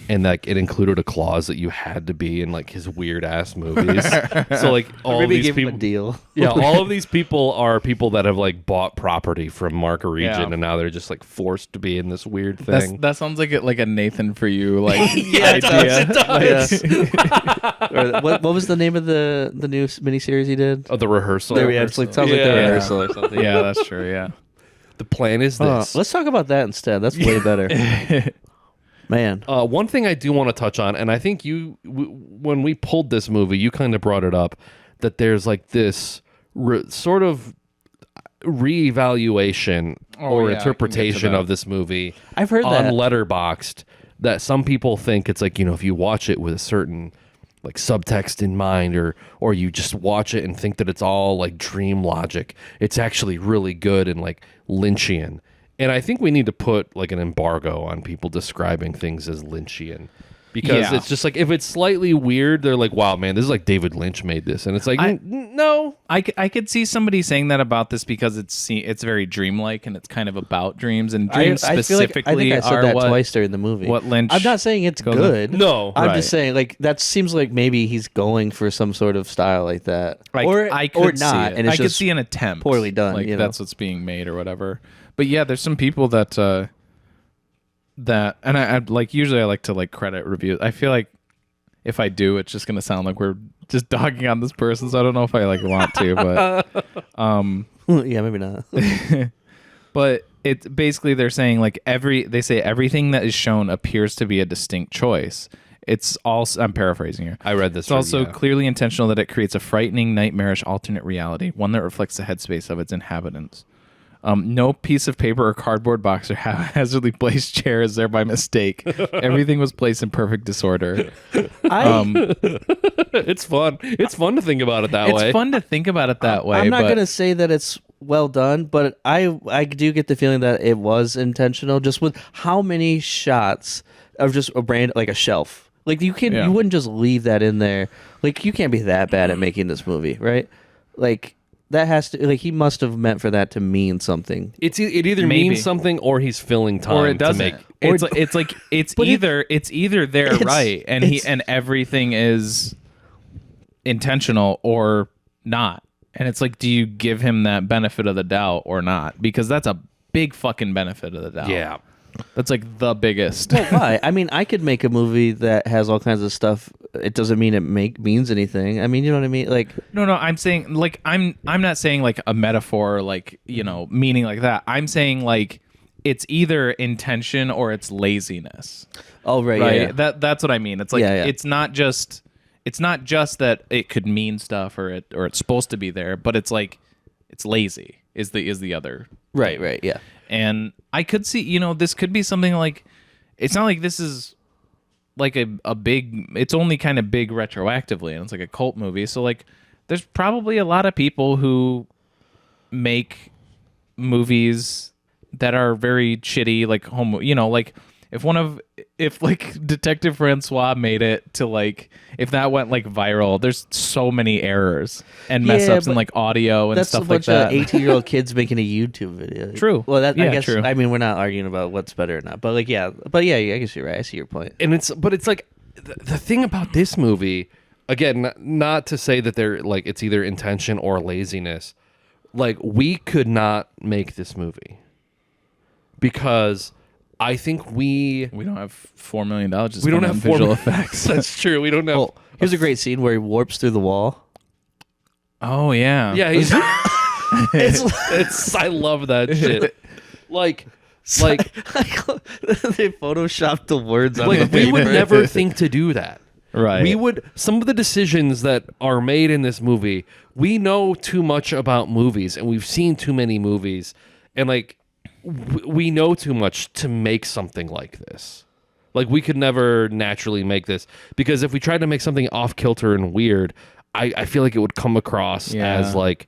and like it included a clause that you had to be in like his weird ass movies. So like all Maybe these give him a people, deal. yeah, all of these people are people that have like bought property from Mark Regin Yeah. and now they're just like forced to be in this weird thing. That sounds like a Nathan for you like Yeah, it idea. does. Or what was the name of the new miniseries he did? Oh, the rehearsal. There we are. It's like sounds like the Yeah. rehearsal or something. Yeah, that's true. Yeah. The plan is this. Let's talk about that instead. That's way better. Man. One thing I do want to touch on, and I think when we pulled this movie, you kind of brought it up, that there's like this sort of reevaluation or yeah, I can get to interpretation that. of this movie I've heard on that. Letterboxd, that some people think it's like, you know, if you watch it with a certain like subtext in mind, or you just watch it and think that it's all like dream logic, it's actually really good and like Lynchian. And I think we need to put like an embargo on people describing things as Lynchian, because Yeah. it's just like if it's slightly weird, they're like, "Wow, man, this is like David Lynch made this," and it's like, no. I could see somebody saying that about this because it's very dreamlike and it's kind of about dreams, and dreams I feel like specifically I think I said are that what twice during the movie. what Lynch I'm not saying it's goes good. No, I'm right. just saying like that seems like maybe he's going for some sort of style like that, Like, or I could or see not, it. and it's I could just see an attempt poorly done. like you know? that's what's being made or whatever. But yeah, there's some people that and I like usually I like to like credit reviews. I feel like if I do, it's just gonna sound like we're just dogging on this person. So I don't know if I like want to, but yeah, maybe not. but it's basically they're saying like they say everything that is shown appears to be a distinct choice. It's also, I'm paraphrasing here. I read this. It's also clearly intentional that it creates a frightening, nightmarish alternate reality, one that reflects the headspace of its inhabitants. No piece of paper or cardboard box or haphazardly placed chair is there by mistake. Everything was placed in perfect disorder. It's fun. It's fun to think about it that way. It's fun to think about it that way. I'm not but gonna say that it's well done, but I do get the feeling that it was intentional, just with how many shots of just a brand like a shelf. Like you wouldn't just leave that in there. Like you can't be that bad at making this movie, right? Like that has to like he must have meant for that to mean something. It either Maybe. means something or he's filling time or it doesn't. to make. It's either they're right and everything is intentional or not. And it's like, do you give him that benefit of the doubt or not? Because that's a big fucking benefit of the doubt. Yeah. That's like the biggest. Well, why? I mean, I could make a movie that has all kinds of stuff. It doesn't mean it means anything. I mean, you know what I mean? Like, No, I'm saying like I'm not saying like a metaphor, like, you know, meaning like that. I'm saying like it's either intention or it's laziness. oh right, Right? yeah. That's what I mean. It's like Yeah, yeah. it's not just that it could mean stuff or it's supposed to be there, but it's like it's lazy is the other. Right, yeah. And I could see, you know, this could be something like, it's not like this is like a big, it's only kind of big retroactively, and it's like a cult movie. So like, there's probably a lot of people who make movies that are very shitty, like you know, like if like Detective Francois made it to like, if that went like viral, there's so many errors and mess ups in like audio and That's stuff a bunch like that. of 18-year-old kids making a YouTube video. True. Well, I Yeah, guess. true. I mean, we're not arguing about what's better or not, but like, yeah, I guess you're right. I see your point. And it's like the thing about this movie, again, not to say that they're like it's either intention or laziness. Like we could not make this movie because I think we don't have $4 million. we don't have visual effects. effects. That's true. We don't have. Oh, here's a great scene where he warps through the wall. Oh yeah. Yeah, he's it's I love that shit. Like they photoshopped the words on the like we paper. would never think to do that. Right. We would some of the decisions that are made in this movie, we know too much about movies and we've seen too many movies and like we know too much to make something like this. Like we could never naturally make this because if we tried to make something off kilter and weird, I feel like it would come across as like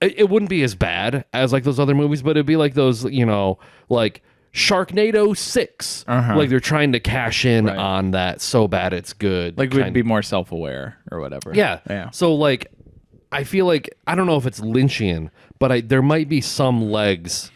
it wouldn't be as bad as like those other movies, but it'd be like those, you know, like Sharknado 6. Like they're trying to cash in on that so bad it's good. Like we'd be more self-aware or whatever. Yeah. So like I feel like I don't know if it's Lynchian, but there might be some legs.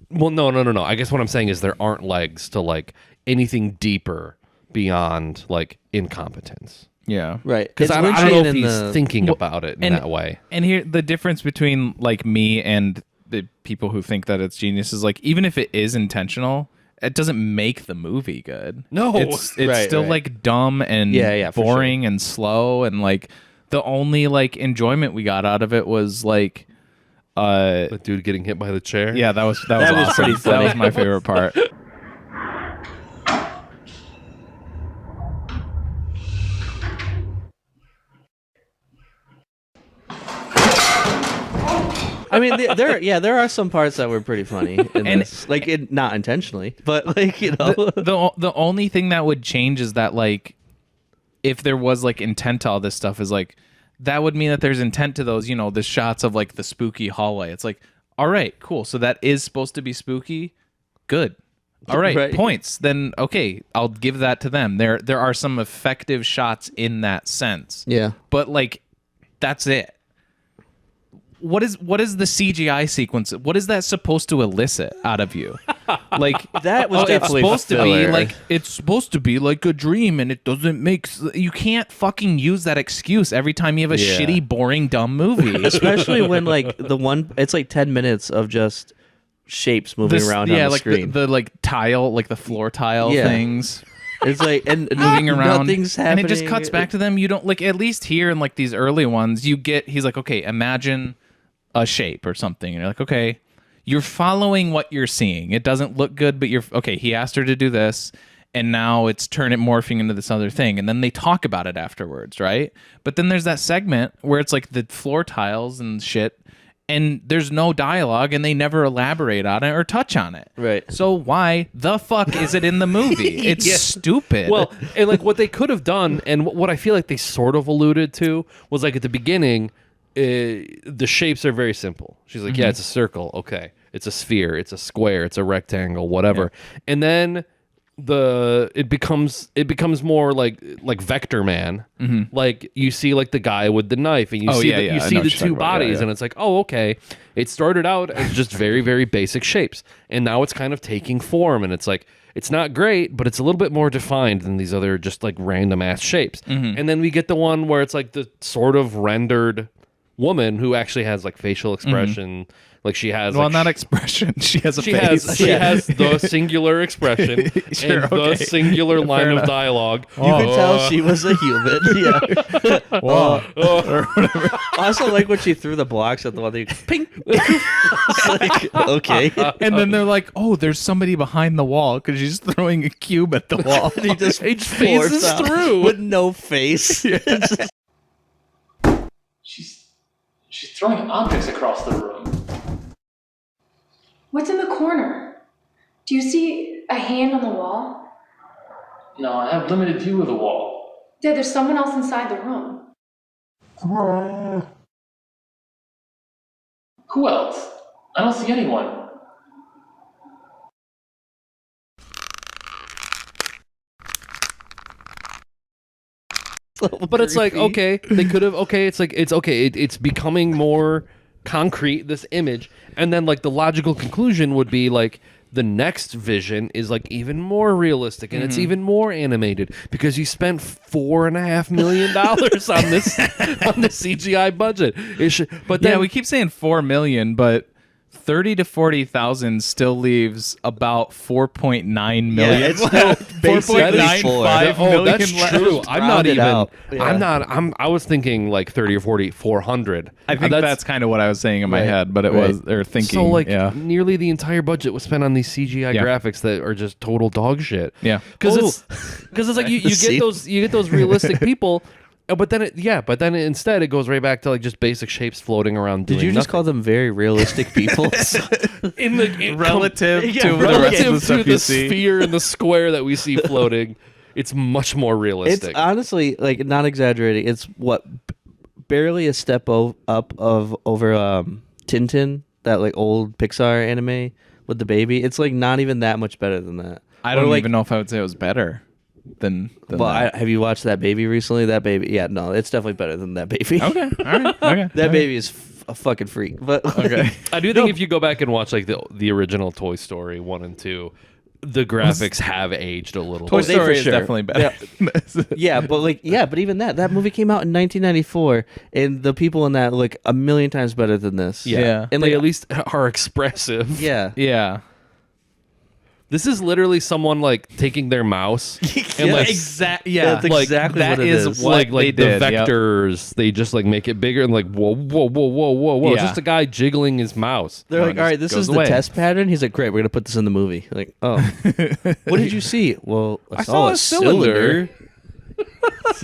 Well, no. I guess what I'm saying is there aren't legs to like anything deeper beyond like incompetence. Yeah. Right. Because I don't know if he's thinking about it in that way. And here, the difference between like me and the people who think that it's genius is like, even if it is intentional, it doesn't make the movie good. No. It's still like dumb and boring and slow. And like the only like enjoyment we got out of it was like, the dude getting hit by the chair. Yeah, that was awesome. pretty funny. That was my favorite part. I mean, there are some parts that were pretty funny in this. Like, not intentionally, but like, you know. The only thing that would change is that like, if there was like intent to all this stuff is like, that would mean that there's intent to those, you know, the shots of like the spooky hallway. It's like, all right, cool. So that is supposed to be spooky. Good. All right, points. Then okay, I'll give that to them. There are some effective shots in that sense. Yeah. But like, that's it. What is the CGI sequence? What is that supposed to elicit out of you? Like that was definitely it's supposed filler. to be like it's supposed to be like a dream, and it doesn't make. You can't fucking use that excuse every time you have a shitty, boring, dumb movie. Especially when like it's like 10 minutes of just shapes moving around on the like screen. The like tile, like the floor tile things. It's like and moving around, nothing's happening, and it just cuts back to them. You don't like, at least here in like these early ones, you get. He's like, okay, imagine a shape or something, and you're like, okay, you're following what you're seeing. It doesn't look good, but you're okay. He asked her to do this, and now it's morphing into this other thing, and then they talk about it afterwards, right? But then there's that segment where it's like the floor tiles and shit, and there's no dialogue, and they never elaborate on it or touch on it. Right. So why the fuck is it in the movie? It's stupid. Well, and like what they could have done, and what I feel like they sort of alluded to was like at the beginning, the shapes are very simple. She's like, yeah, it's a circle. Okay. It's a sphere. It's a square. It's a rectangle, whatever. Yeah. And then it becomes more like Vector Man. Like you see like the guy with the knife, and you see the two bodies, and it's like, oh, okay. It started out as just very, very basic shapes, and now it's kind of taking form, and it's like, it's not great, but it's a little bit more defined than these other just like random ass shapes. And then we get the one where it's like the sort of rendered woman who actually has like facial expression. Like she has not expression. She has a face. She has the singular expression and the singular line of dialogue. You could tell she was a human. Yeah. I also like when she threw the blocks at the one. Ping. It's like, okay. And then they're like, oh, there's somebody behind the wall because she's throwing a cube at the wall. And he just phases through with no face. She's throwing objects across the room. What's in the corner? Do you see a hand on the wall? No, I have limited view of the wall. Yeah, there's someone else inside the room. Who else? I don't see anyone. But it's like, okay, they could have, okay, it's like, it's okay, it's becoming more concrete, this image, and then like the logical conclusion would be like the next vision is like even more realistic, and it's even more animated because you spent $4.5 million on this CGI budget. But then, we keep saying $4 million, but 30 to 40,000 still leaves about 4.9 million. Yeah, it's still basically 4.95 Oh, million that's left. true. I'm not rounded even. out. Yeah. I was thinking like 30 or 40, 400. I think that's kind of what I was saying in my head, but it was or thinking. So like yeah. nearly the entire budget was spent on these CGI graphics that are just total dog shit. Yeah. Because it's like you get those realistic people. But then instead it goes right back to like just basic shapes floating around. Did you just call them very realistic people? relative to the rest of the stuff you see. Sphere and the square that we see floating? It's much more realistic. It's honestly like not exaggerating. It's what barely a step up of over Tintin, that like old Pixar anime with the baby. It's like not even that much better than that. I don't even know if I would say it was better than that. Have you watched That Baby recently? That Baby, yeah, no, it's definitely better than That Baby. Okay, all right, okay. That baby is a fucking freak. But Okay. I do think if you go back and watch like the original Toy Story 1 and 2, the graphics have aged a little Toy bit. Story is sure. definitely better. yeah, but even that movie came out in 1994, and the people in that look a million times better than this. Yeah. And they at least are expressive. Yeah. Yeah. This is literally someone like taking their mouse and like Yeah, That's exactly that what it is. what like they the did, yep. vectors. They just like make it bigger and like whoa. Yeah. It's just a guy jiggling his mouse. They're like, all right, this is the test pattern. He's like, great, we're gonna put this in the movie. Like, oh, what did you see? Well, I saw a cylinder.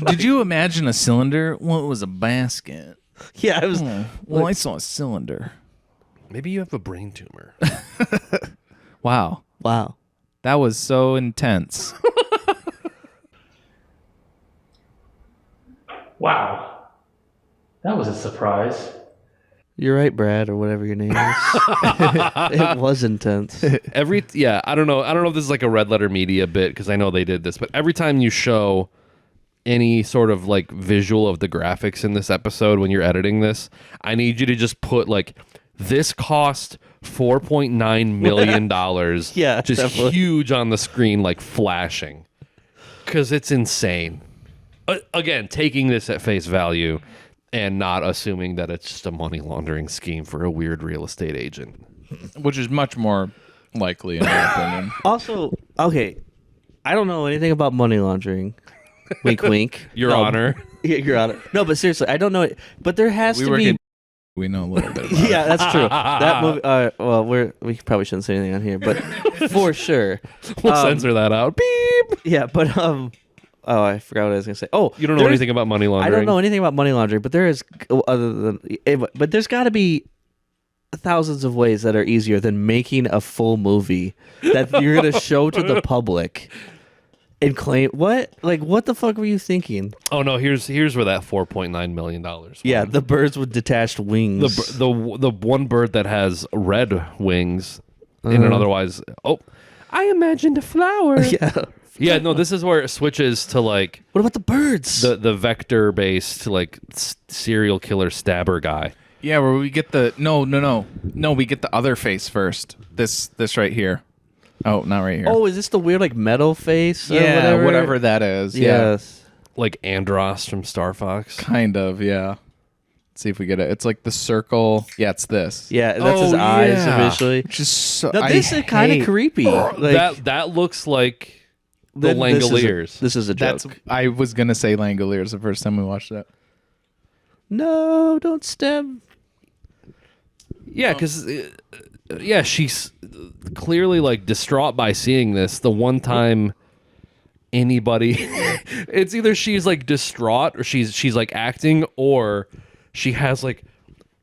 Did you imagine a cylinder? Well, it was a basket. Yeah, it was. Well, I saw a cylinder. Maybe you have a brain tumor. Wow. Wow. That was so intense. Wow. That was a surprise. You're right, Brad, or whatever your name is. It was intense. I don't know if this is like a Red Letter Media bit because I know they did this, but every time you show any sort of like visual of the graphics in this episode when you're editing this, I need you to just put like, this cost $4.9 million. Yeah, just definitely. huge on the screen, like flashing, because it's insane. Again, taking this at face value and not assuming that it's just a money laundering scheme for a weird real estate agent, Which is much more likely, in my opinion. Also, okay, I don't know anything about money laundering. Wink, wink. Your Honor. Yeah, Your Honor. No, but seriously, I don't know it. But there has to be. We know a little bit about Yeah, that's true. That movie. Well, we probably shouldn't say anything on here, but for sure, We'll censor that out. Beep. yeah. But oh, I forgot what I was gonna say. Oh, You don't know anything about money laundering. I don't know anything about money laundering, but there is but there's got to be thousands of ways that are easier than making a full movie that you're gonna show to the public and claim what the fuck were you thinking? Oh no, here's where that $4.9 million. Yeah, the birds with detached wings. The one bird that has red wings in an otherwise. Oh, I imagined a flower. Yeah. Yeah, no, this is where it switches to like What about the birds? the vector based like serial killer stabber guy. Yeah, where we get the no, we get the other face first. This right here. Oh, not right here. Oh, is this the weird like metal face? yeah, or whatever that is. Yeah, Yes. Like Andros from Star Fox. kind of. Yeah. Let's see if we get it. It's like the circle. Yeah, it's this. Yeah, that's his Oh, eyes yeah. eventually. Which is so. Now, this is kind of creepy. Like, That looks like the this is a- Langoliers. This is a joke. I was gonna say Langoliers the first time we watched that. No, don't stab. Yeah, because she's clearly like distraught by seeing this. The one time anybody, it's either she's like distraught or she's like acting, or she has like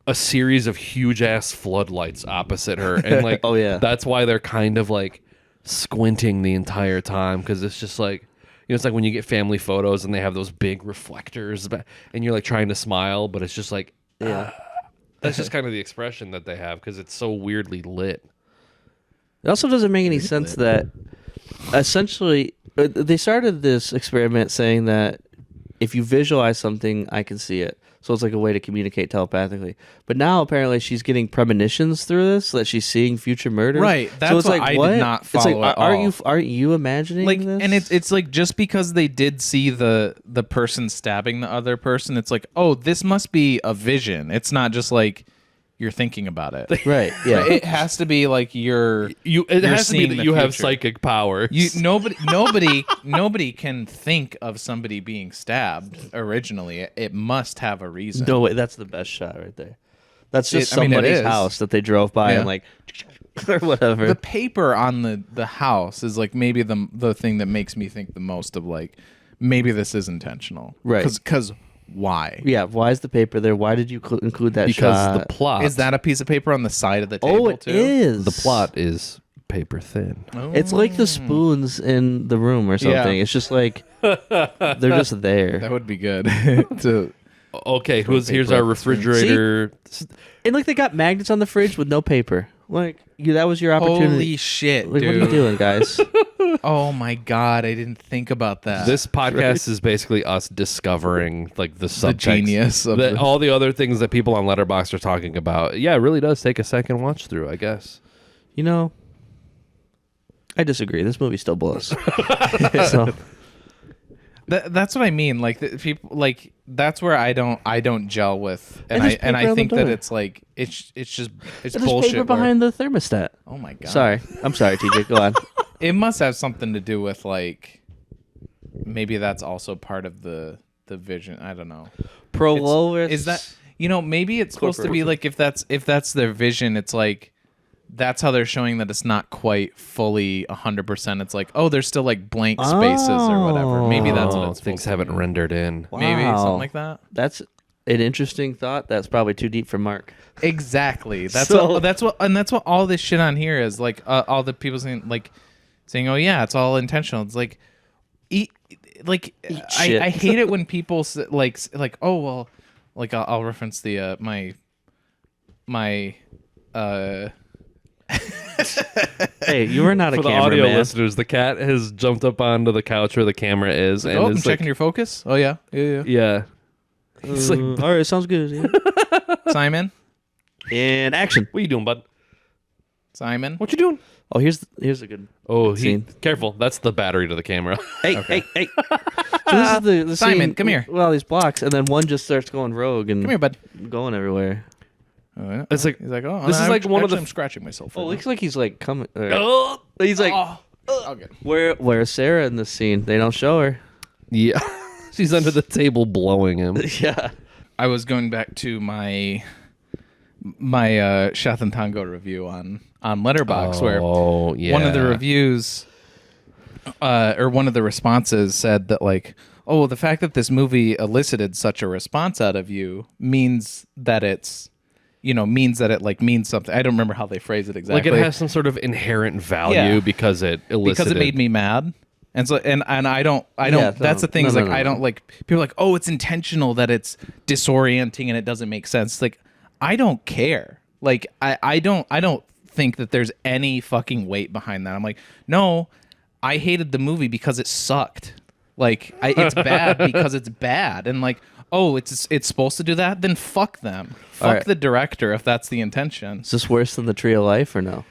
a series of huge ass floodlights opposite her, and like Oh, yeah. that's why they're kind of like squinting the entire time because it's just like. It's like when you get family photos and they have those big reflectors, and you're like trying to smile, but it's just like, Yeah. that's just kind of the expression that they have because it's so weirdly lit. It also doesn't make any sense that essentially they started this experiment saying that if you visualize something, I can see it. So it's like a way to communicate telepathically. But now apparently she's getting premonitions through this that she's seeing future murders. Right, that's so it's what like, I what? did not It's follow like, at aren't all. aren't you imagining Like, this? and it's like just because they did see the person stabbing the other person, it's like, oh, this must be a vision. It's not just like you're thinking about it. Right. Yeah. It has to be like It has to be that you have psychic powers. Nobody can think of somebody being stabbed originally. It must have a reason. No way. That's the best shot right there. That's just somebody's house that they drove by and like, or whatever. The paper on the house is like maybe the thing that makes me think the most of like maybe this is intentional. Right. Because why? Yeah. Why is the paper there? Why did you include that because shot? the plot Is that a piece of paper on the side of the table? Oh, it is. The plot is paper thin. It's like the spoons in the room or something. Yeah. It's just like they're just there. That would be good. Okay, here's our refrigerator. And like they got magnets on the fridge with no paper. Like that was your opportunity. Holy shit, like, dude. what are you doing, guys? Oh my god, I didn't think about that. This podcast is basically us discovering like the subtext, genius of all the other things that people on Letterboxd are talking about. Yeah, it really does take a second watch through, I guess. You know, I disagree. This movie still blows. So. That's what I mean. Like people, like that's where I don't gel with, and there's I think paper on the that door. it's like it's There's bullshit. paper behind the thermostat. Oh my god. Sorry. I'm sorry, TJ. Go on. It must have something to do with like maybe that's also part of the vision. I don't know. Is that maybe it's supposed to be like if that's their vision, it's like that's how they're showing that it's not quite fully 100%. It's like, oh, there's still like blank spaces or whatever. Maybe that's what it's things haven't rendered in. Wow. Maybe something like that. That's an interesting thought. That's probably too deep for Mark. Exactly. That's what all this shit on here is like. All the people saying, oh yeah, it's all intentional. It's like, I hate it when people like oh well, like I'll reference the my Hey, you are not a For the cameraman. audio listeners, the cat has jumped up onto the couch where the camera is, and I'm is checking your focus. Oh yeah. yeah. He's like, all right, sounds good. Yeah. Simon. In action. what are you doing, bud? Simon. What you doing? Oh, here's a good. Oh, scene. Careful. That's the battery to the camera. Hey, hey. So this is the Simon, scene come here. with all these blocks, and then one just starts going rogue and Come here, bud. going everywhere. It's like He's like, oh, this is like one of the I'm scratching myself. Oh, it looks like he's like coming. Oh, He's like, okay. where's Sarah in this scene? They don't show her. yeah. She's under the table blowing him. Yeah. I was going back to my Shath and Tango review on Letterboxd, where one of the reviews or one of the responses said that like, oh, the fact that this movie elicited such a response out of you means that it's means something. I don't remember how they phrase it exactly. Like it has some sort of inherent value because it elicited. Because it made me mad. And so and I don't that's the thing is like I don't like people are like, oh, it's intentional that it's disorienting and it doesn't make sense. Like I don't care. Like I don't think that there's any fucking weight behind that. I'm like, no, I hated the movie because it sucked. Like it's bad because it's bad. And like, oh, it's supposed to do that? Then fuck them. Fuck the director if that's the intention. Is this worse than the Tree of Life or no?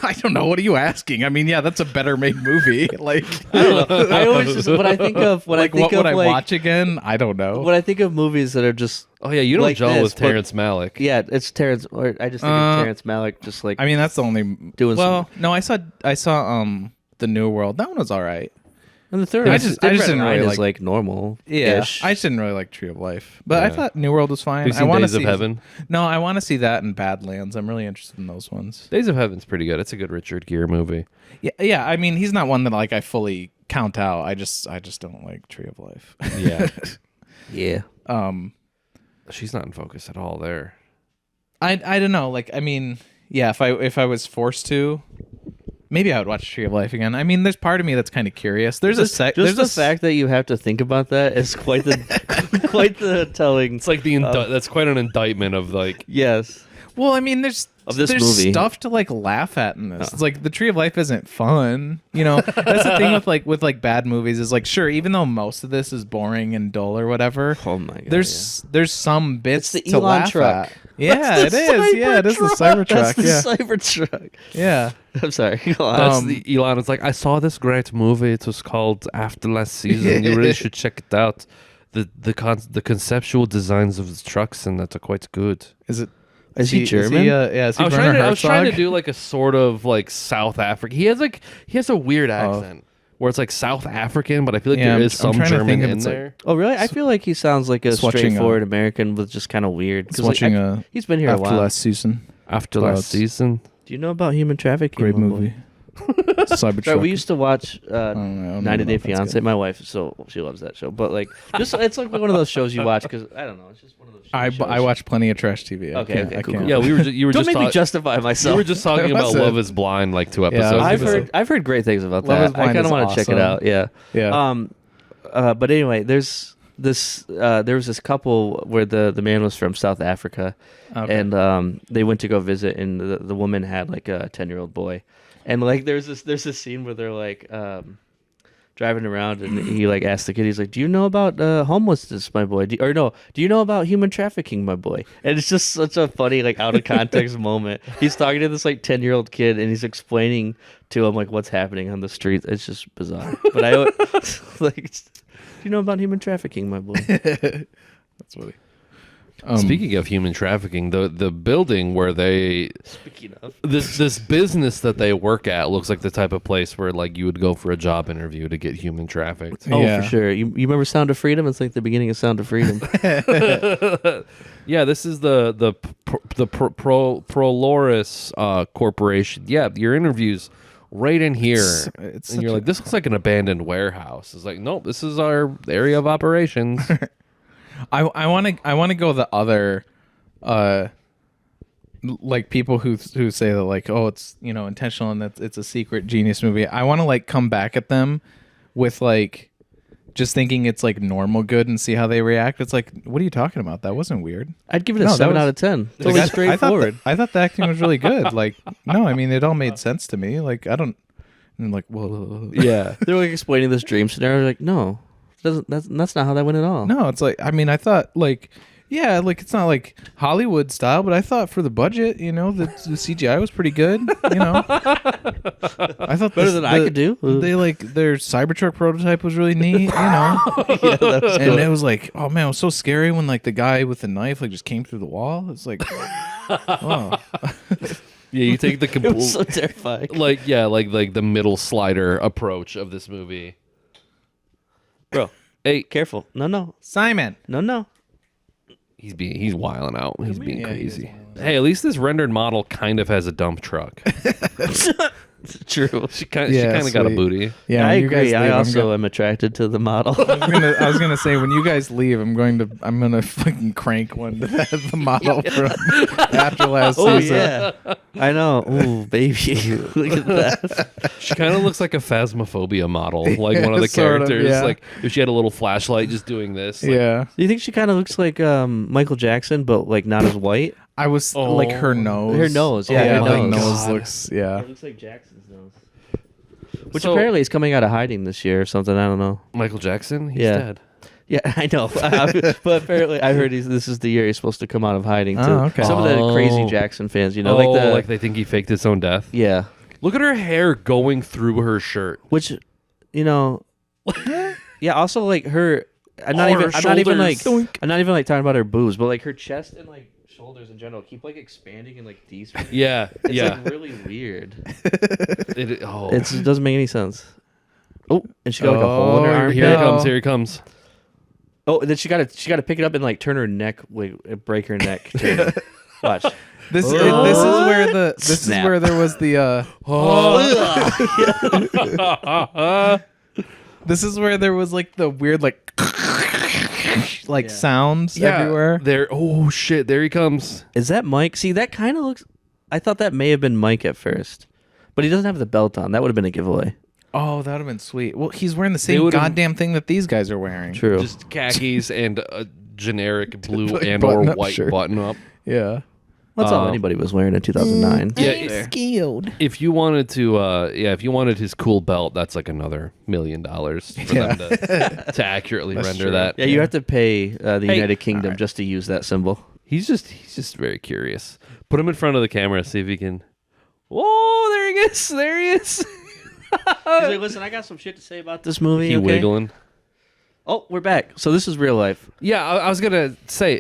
I don't know. What are you asking? I mean, yeah, that's a better made movie. Like, I don't know. I always just when I think of what would I watch again? I don't know. When I think of movies that are just oh yeah, you don't like gel this, with Terrence Malick. Yeah, it's Terrence. Or I just think of Terrence Malick just like. I mean, that's the only doing. Well, no, I saw The New World. That one was all right. And the third, I just didn't really like normal. Yeah, I just didn't really like Tree of Life, but I thought New World was fine. Have you seen Days of Heaven? No, I want to see that in Badlands. I'm really interested in those ones. Days of Heaven's pretty good. It's a good Richard Gere movie. Yeah. I mean, he's not one that like I fully count out. I just don't like Tree of Life. Yeah, yeah. She's not in focus at all there. I don't know. Like, I mean, yeah. If I was forced to. Maybe I would watch Tree of Life again. I mean, there's part of me that's kind of curious. There's the fact that you have to think about that is quite the telling. It's like that's quite an indictment of like. Yes. Well, I mean, there's movie. stuff to like laugh at in this. It's like the Tree of Life isn't fun. That's the thing with bad movies is like, sure, even though most of this is boring and dull or whatever. Oh my god. There's some bits it's the to Elon laugh truck. at. Yeah, it is. Yeah, it is the Cybertruck. That's the Cybertruck. Yeah. I'm sorry. That's the Elon. It's like I saw this great movie. It was called After Last Season. You really should check it out. the conceptual designs of the trucks, and that's quite good. Is he German? Is he I was trying to do like a sort of like South African. He has a weird accent where it's like South African, but I feel like there is some German in there. Oh, really? I feel like he sounds like a straightforward American, but just kind of weird. He's been here a while. After last season. Do you know about human trafficking? Great movie. Cybertruck. Right, we used to watch 90 Day Fiance. My wife, so she loves that show. But like, just it's like one of those shows you watch because I don't know. It's just one of those. I watch plenty of trash TV. Okay, cool. Yeah, you were Don't just make me justify myself. You were just talking about Love Is Blind like 2 episodes. I've heard great things about that. I kind of want to check it out. Yeah. But anyway, there was this couple where the man was from South Africa, and they went to go visit, and the woman had like a 10-year-old boy, and like there's this scene where they're like driving around, and he like asked the kid, he's like, "Do you know about homelessness, my boy? Do you know about human trafficking, my boy?" And it's just such a funny like out of context moment. He's talking to this like 10-year-old kid, and he's explaining to him like what's happening on the streets. It's just bizarre. But I like. Do you know about human trafficking, my boy? That's funny. Speaking of human trafficking, the building where this business that they work at looks like the type of place where like you would go for a job interview to get human trafficked. Oh, for sure. You remember Sound of Freedom? It's like the beginning of Sound of Freedom. Yeah, this is the Proloris Corporation. Yeah, your interviews right in here, and you're like, this looks like an abandoned warehouse. It's like, nope, this is our area of operations. I want to go the other, like people who say that like, oh, it's intentional and that it's a secret genius movie. I want to like come back at them with like just thinking it's like normal good and see how they react. It's like, what are you talking about? That wasn't weird. I'd give it a 7 out of 10. Totally straightforward. I thought the acting was really good. Like, no, I mean, it all made sense to me. Like, I don't. And like, whoa. Yeah, they're like explaining this dream scenario. Like, no, that's not how that went at all. No, it's like, I mean, I thought like, yeah, like it's not like Hollywood style, but I thought for the budget, the CGI was pretty good. I thought better than I could do. They like their Cybertruck prototype was really neat. Yeah, that was and it was like, oh man, it was so scary when like the guy with the knife like just came through the wall. It's like, oh. Yeah, you take the It was so terrifying. like the middle slider approach of this movie. Bro, hey, careful. No. Simon. No. He's wilding out. He's being crazy. Hey, at least this rendered model kind of has a dump truck. True. She kind of got a booty. Yeah, I agree. I also am attracted to the model. I was gonna say when you guys leave, I'm gonna fucking crank one to the model from after last season. Yeah, I know. Ooh, baby, look at that. She kind of looks like a Phasmophobia model, like one of the characters. Like if she had a little flashlight, just doing this. Like, yeah. Do you think she kind of looks like Michael Jackson, but like not as white? I was like her nose. Her nose, yeah. Her like nose looks, yeah. It looks like Jackson's nose. Which apparently is coming out of hiding this year or something. I don't know. Michael Jackson? He's dead. Yeah, I know. But apparently, I heard this is the year he's supposed to come out of hiding too. Okay. Some of the crazy Jackson fans, like they think he faked his own death. Yeah. Look at her hair going through her shirt. Which, yeah. Also, like her. I'm not even like talking about her boobs, but like her chest and like shoulders in general keep like expanding in like these. Yeah, it's like really weird. It doesn't make any sense. Oh, and she got like a hole in her arm. Here he comes. Oh, and then she got to pick it up and like turn her neck, like break her neck. Watch. This is where there was the. This is where there was like the weird sounds everywhere. There. Oh shit! There he comes. Is that Mike? See, that kind of looks. I thought that may have been Mike at first, but he doesn't have the belt on. That would have been a giveaway. Oh, that would have been sweet. Well, he's wearing the same goddamn thing that these guys are wearing. True. Just khakis and a generic blue and or white button up. Yeah. That's all anybody was wearing in 2009. Yeah, skilled. If you wanted to, if you wanted his cool belt, that's like another $1 million for them to accurately render that. Yeah, you have to pay the United Kingdom just to use that symbol. He's just very curious. Put him in front of the camera, see if he can. Whoa! There he is. There he is. He's like, listen, I got some shit to say about this movie. He wiggling. Oh, we're back. So this is real life. Yeah, I was gonna say,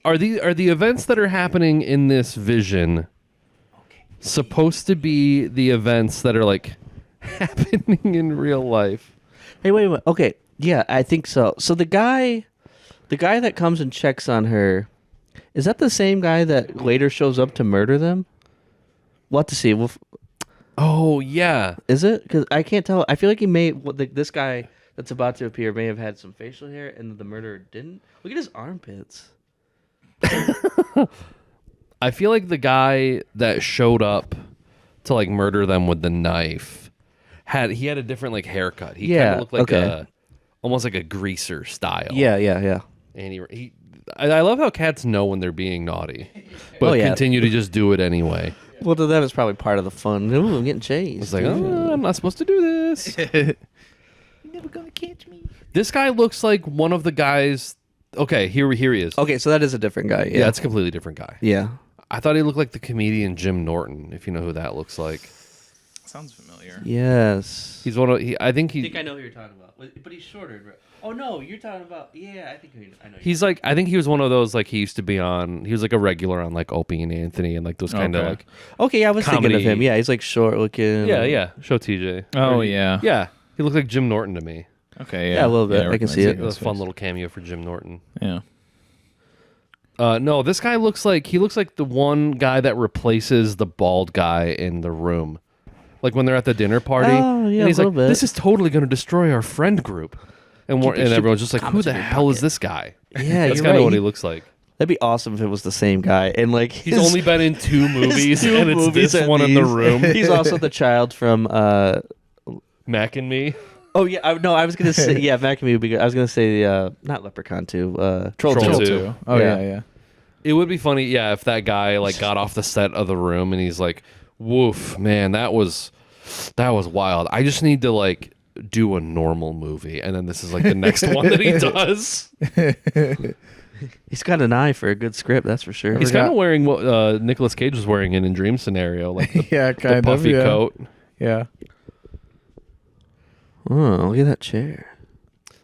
are the events that are happening in this vision supposed to be the events that are like happening in real life? Hey, wait. Okay, yeah, I think so. So the guy that comes and checks on her, is that the same guy that later shows up to murder them? We'll have to see. Oh yeah, Is it? Because I can't tell. I feel like he may. This guy that's about to appear may have had some facial hair, and the murderer didn't. Look at his armpits. I feel like the guy that showed up to like murder them with the knife had a different like haircut. He kind of looked like almost like a greaser style. Yeah. And I love how cats know when they're being naughty, but continue to just do it anyway. Well, to them, it's probably part of the fun. Ooh, I'm getting chased. It's like, oh, I'm not supposed to do this. You're never gonna catch me. This guy looks like one of the guys. Okay, here he is. Okay, so that is a different guy. Yeah, it's a completely different guy. Yeah. I thought he looked like the comedian Jim Norton, if you know who that looks like. Sounds familiar. Yes. He's one of. I think I know who you're talking about, but he's shorter. Right? Oh no, you're talking about. Yeah, I think I know. He's like. I think he was one of those like he used to be on. He was like a regular on like Opie and Anthony and like those kind of like. Okay, I was comedy. thinking of him. Yeah, he's like short looking. Yeah. Show TJ. Oh yeah. Yeah, he looked like Jim Norton to me. Okay. Yeah, a little bit. I can see it. It was a fun little cameo for Jim Norton. Yeah. No, this guy looks like the one guy that replaces the bald guy in the room. Like when they're at the dinner party, oh, yeah, and he's a like, little bit. "This is totally going to destroy our friend group," and everyone's just like, "Who the hell is this guy?" Yeah, that's you're kind of right. what he looks like. That'd be awesome if it was the same guy. And like He's only been in 2 movies, two and it's movies this and one in the these. room. He's also the child from Mac and Me. Oh yeah, I was gonna say Mac and Me would be good. I was gonna say not Leprechaun 2, Troll 2. Oh yeah. It would be funny, if that guy like got off the set of The Room and he's like, "Woof, man, that was wild. I just need to like do a normal movie," and then this is like the next one that he does. He's got an eye for a good script, that's for sure. He's kind of wearing what Nicolas Cage was wearing in Dream Scenario, like the, the puffy coat. Yeah. Oh, look at that chair.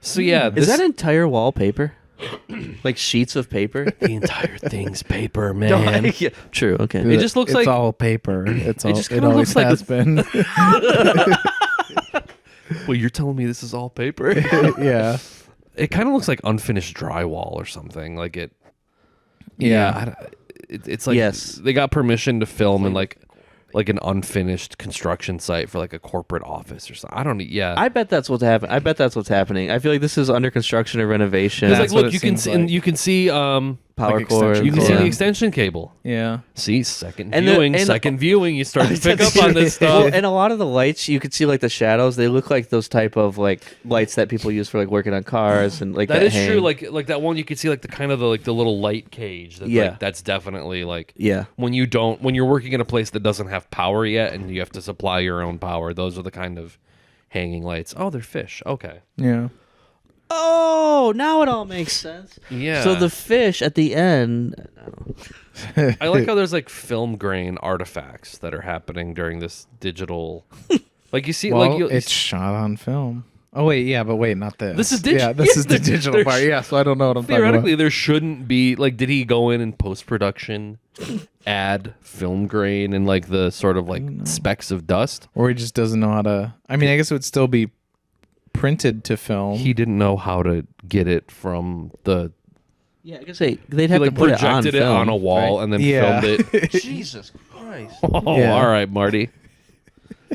So yeah, is that entire wallpaper? Like sheets of paper? The entire thing's paper, man. Yeah, true. Okay. It just looks like it's all paper. It's all. just It kinda always looks like has been. Well, you're telling me this is all paper? Yeah. It kind of looks like unfinished drywall or something. Like it. Yeah. It's like they got permission to film in like an unfinished construction site for like a corporate office or something. I don't. Yeah. I bet that's what's happening. I feel like this is under construction or renovation. It's like, look, you can see power like cord. You can see the extension cable. Yeah. See, second And viewing. the- viewing. You start to pick up on this stuff. Well, and a lot of the lights, you could see like the shadows. They look like those type of like lights that people use for like working on cars and like that is hang. true. Like that one, you could see like the kind of the little light cage. That, like, that's definitely like when you're working in a place that doesn't have power yet and you have to supply your own power. Those are the kind of hanging lights. Oh, they're fish. Okay. Yeah. Oh, now it all makes sense. Yeah. So the fish at the end. I like how there's like film grain artifacts that are happening during this digital. Like you see, it's shot on film. Oh wait, not this. This is digital. Yeah, this is the digital part. Yeah, so I don't know what I'm talking about. Theoretically, there shouldn't be like. Did he go in and post production, add film grain and like the sort of like specks of dust, or he just doesn't know how to? I mean, I guess it would still be printed to film. He didn't know how to get it from the. Yeah, I guess they'd have to put it on projected it film, on a wall right? and then filmed it. Jesus Christ! Oh, yeah. All right, Marty.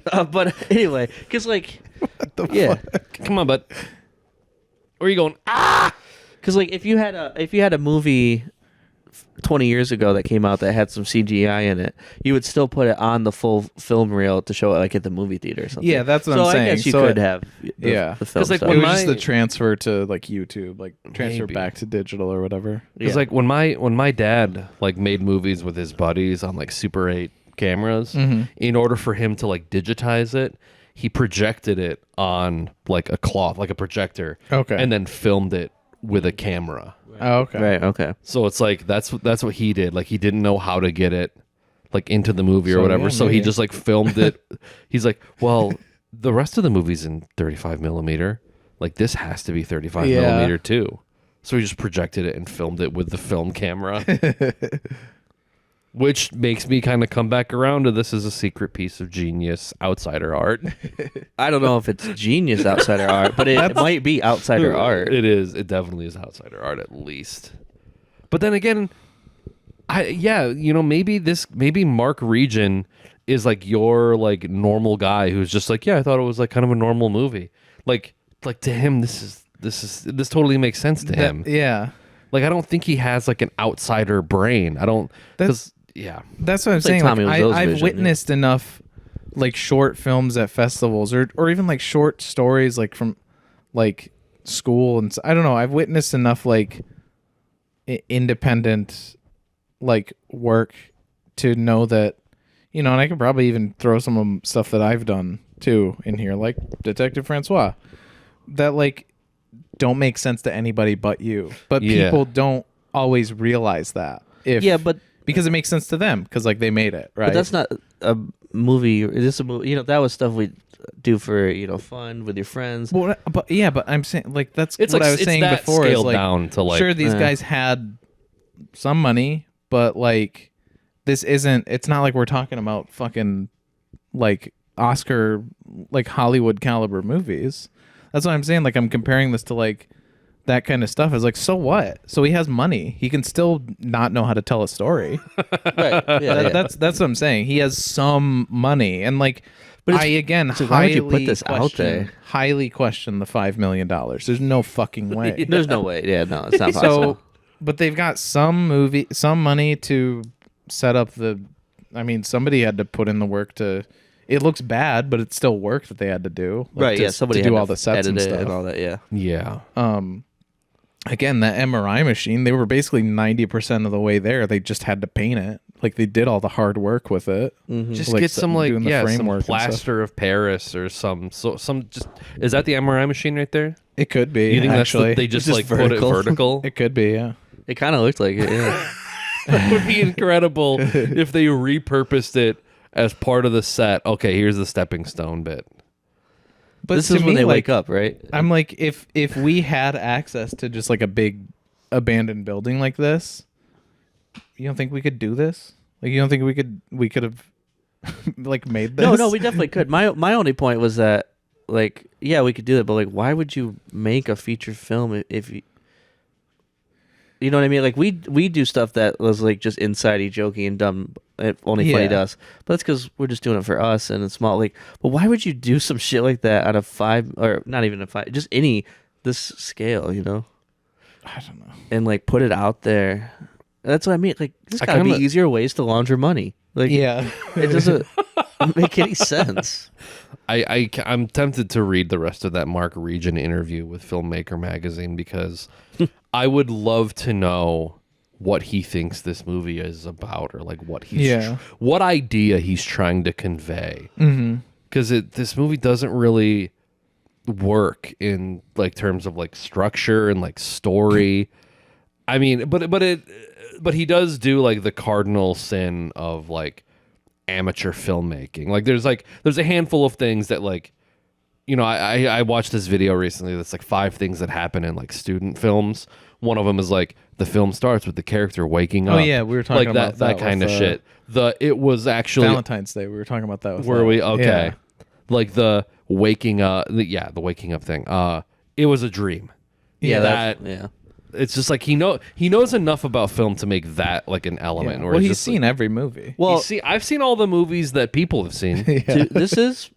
But anyway, because like, come on, bud. Where are you going? Because like, if you had a movie 20 years ago that came out that had some CGI in it, you would still put it on the full film reel to show it like at the movie theater or something. Yeah, that's what I'm saying. I guess you could have the film like stuff. it was just the transfer to like YouTube, like transfer Maybe. back to digital or whatever. Because like when my dad like made movies with his buddies on like Super 8 cameras, in order for him to like digitize it, he projected it on like a cloth, like a projector, and then filmed it with a camera. Oh, okay. Right. Okay. So it's like that's what he did. Like he didn't know how to get it like into the movie or whatever. So he just like filmed it. He's like, well, the rest of the movie's in 35 millimeter. like, this has to be 35 millimeter too. So he just projected it and filmed it with the film camera. Which makes me kind of come back around to this is a secret piece of genius outsider art. I don't know if it's genius outsider art, but it might be outsider art. It is. It definitely is outsider art at least. But then again, maybe Mark Region is like your like normal guy who's just like, I thought it was like kind of a normal movie. Like to him, this totally makes sense to him. Yeah. Like, I don't think he has like an outsider brain. I don't. That's what I'm saying. Like, I've witnessed enough like short films at festivals or even like short stories like from like school, and I don't know. I've witnessed enough like independent like work to know that, and I could probably even throw some of stuff that I've done too in here, like Detective Francois, that like don't make sense to anybody but you. But people don't always realize that. Because it makes sense to them because like they made it, right? But that's not a movie. It's a movie. That was stuff we do for fun with your friends. But I'm saying like that's what I was saying before. Scaled is, like, down to like sure these guys had some money, but like this isn't. It's not like we're talking about fucking like Oscar like Hollywood caliber movies. That's what I'm saying. Like I'm comparing this to like that kind of stuff. Is like, so what? So he has money. He can still not know how to tell a story. Right. Yeah, That's what I'm saying. He has some money, and like, but I again so why would you put this out there? Highly question the $5 million. There's no fucking way. There's no way. Yeah, no, it's not possible. So, but they've got some money to set up the. I mean, somebody had to put in the work to. It looks bad, but it's still work that they had to do. Like, right, somebody to do had all the sets and stuff and all that, Yeah. Again, that MRI machine, they were basically 90% of the way there. They just had to paint it. Like, they did all the hard work with it. Mm-hmm. Just like, get some, like, some plaster of Paris or some just... Is that the MRI machine right there? It could be, you think actually. They just like, vertical? Put it vertical? It could be, yeah. It kind of looked like it, yeah. That would be incredible if they repurposed it as part of the set. Okay, here's the stepping stone bit. But this is when they wake up, right? I'm like, if we had access to just like a big abandoned building like this, you don't think we could do this? Like, you don't think we could have like made this? No, we definitely could. My only point was that, like, yeah, we could do that, but like, why would you make a feature film if you know what I mean? Like, we do stuff that was like just insidey, jokey, and dumb. Only funny to us, but that's because we're just doing it for us and it's small. Like, but why would you do some shit like that on a 5 or not even a 5, just this scale? I don't know. And like put it out there. That's what I mean. Like, there's gotta be easier ways to launder money. Like, yeah, it doesn't make any sense. I'm tempted to read the rest of that Mark Region interview with Filmmaker Magazine because I would love to know what he thinks this movie is about, or like what what idea he's trying to convey. Because this movie doesn't really work in like terms of like structure and like story. I mean, but he does do like the cardinal sin of like amateur filmmaking. Like there's a handful of things that like, I watched this video recently that's like 5 things that happen in like student films. One of them is like the film starts with the character waking up. Oh yeah, we were talking like about that kind of shit. It was actually Valentine's Day. We were talking about that. Were we okay? Yeah. Like the waking up. The waking up thing. It was a dream. Yeah, It's just like he knows enough about film to make that like an element. Yeah. Well, he's seen every movie. Well, I've seen all the movies that people have seen. This is,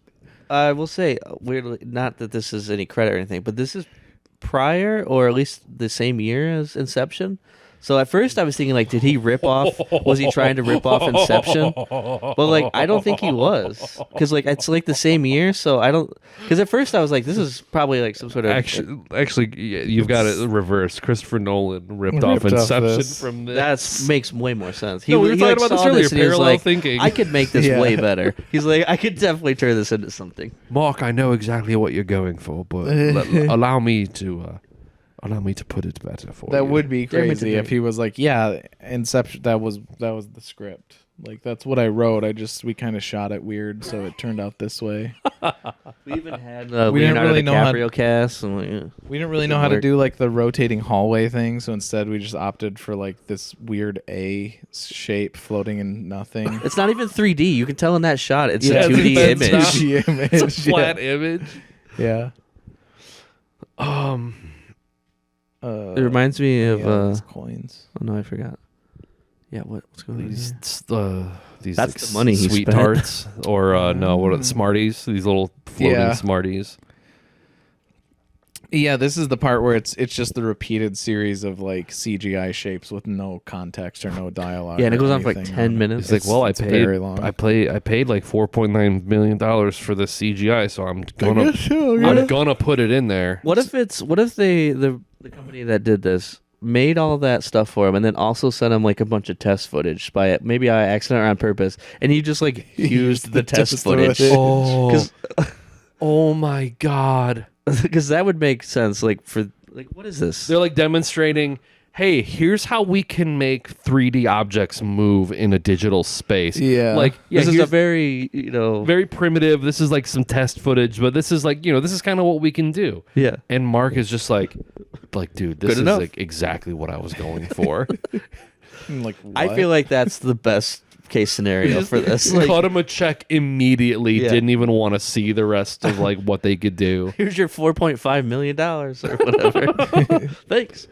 I will say, weirdly, not that this is any credit or anything, but this is prior or at least the same year as Inception. So at first I was thinking, like, did he rip off? Was he trying to rip off Inception? But like, I don't think he was, because like it's like the same year. So I don't. Because at first I was like, this is probably like some sort of actually you've got it reversed. Christopher Nolan ripped off Inception from this. That makes way more sense. We were talking about this earlier. Parallel thinking. I could make this way better. He's like, I could definitely turn this into something. Mark, I know exactly what you're going for, but allow me to put it better for you. That would be crazy if he was like, yeah, Inception. That was the script. Like, that's what I wrote. We kind of shot it weird, so it turned out this way. We even had we didn't Leonardo really know how DiCaprio cast. And, we didn't really know how to do like the rotating hallway thing, so instead we just opted for like this weird A shape floating in nothing. It's not even 3D. You can tell in that shot. It's a 2D image. 2D image. It's a flat image. Yeah. It reminds me of coins. Oh no, I forgot. Yeah, what's going on? These That's like, the money he sweet spent. tarts, or no, what are the Smarties? These little floating Smarties. Yeah, this is the part where it's just the repeated series of like CGI shapes with no context or no dialogue. Yeah, and it goes or on for like anything 10 minutes. It's like, well, I paid very long. I paid like $4.9 million for this CGI, so I'm gonna put it in there. What if the company that did this made all that stuff for him and then also sent him like a bunch of test footage by it, maybe by accident or on purpose, and he just like used the test footage? Oh my god. Because that would make sense. Like what is this? They're like demonstrating, hey, here's how we can make 3D objects move in a digital space. Yeah. Like, this is a very, very primitive. This is like some test footage, but this is like, this is kind of what we can do. Yeah. And Mark is just like, dude, this Good is enough. like exactly what I was going for. Like, I feel like that's the best case scenario for this. Like, Cut him a check immediately. Yeah. Didn't even want to see the rest of like what they could do. here's your $4.5 million or whatever. Thanks.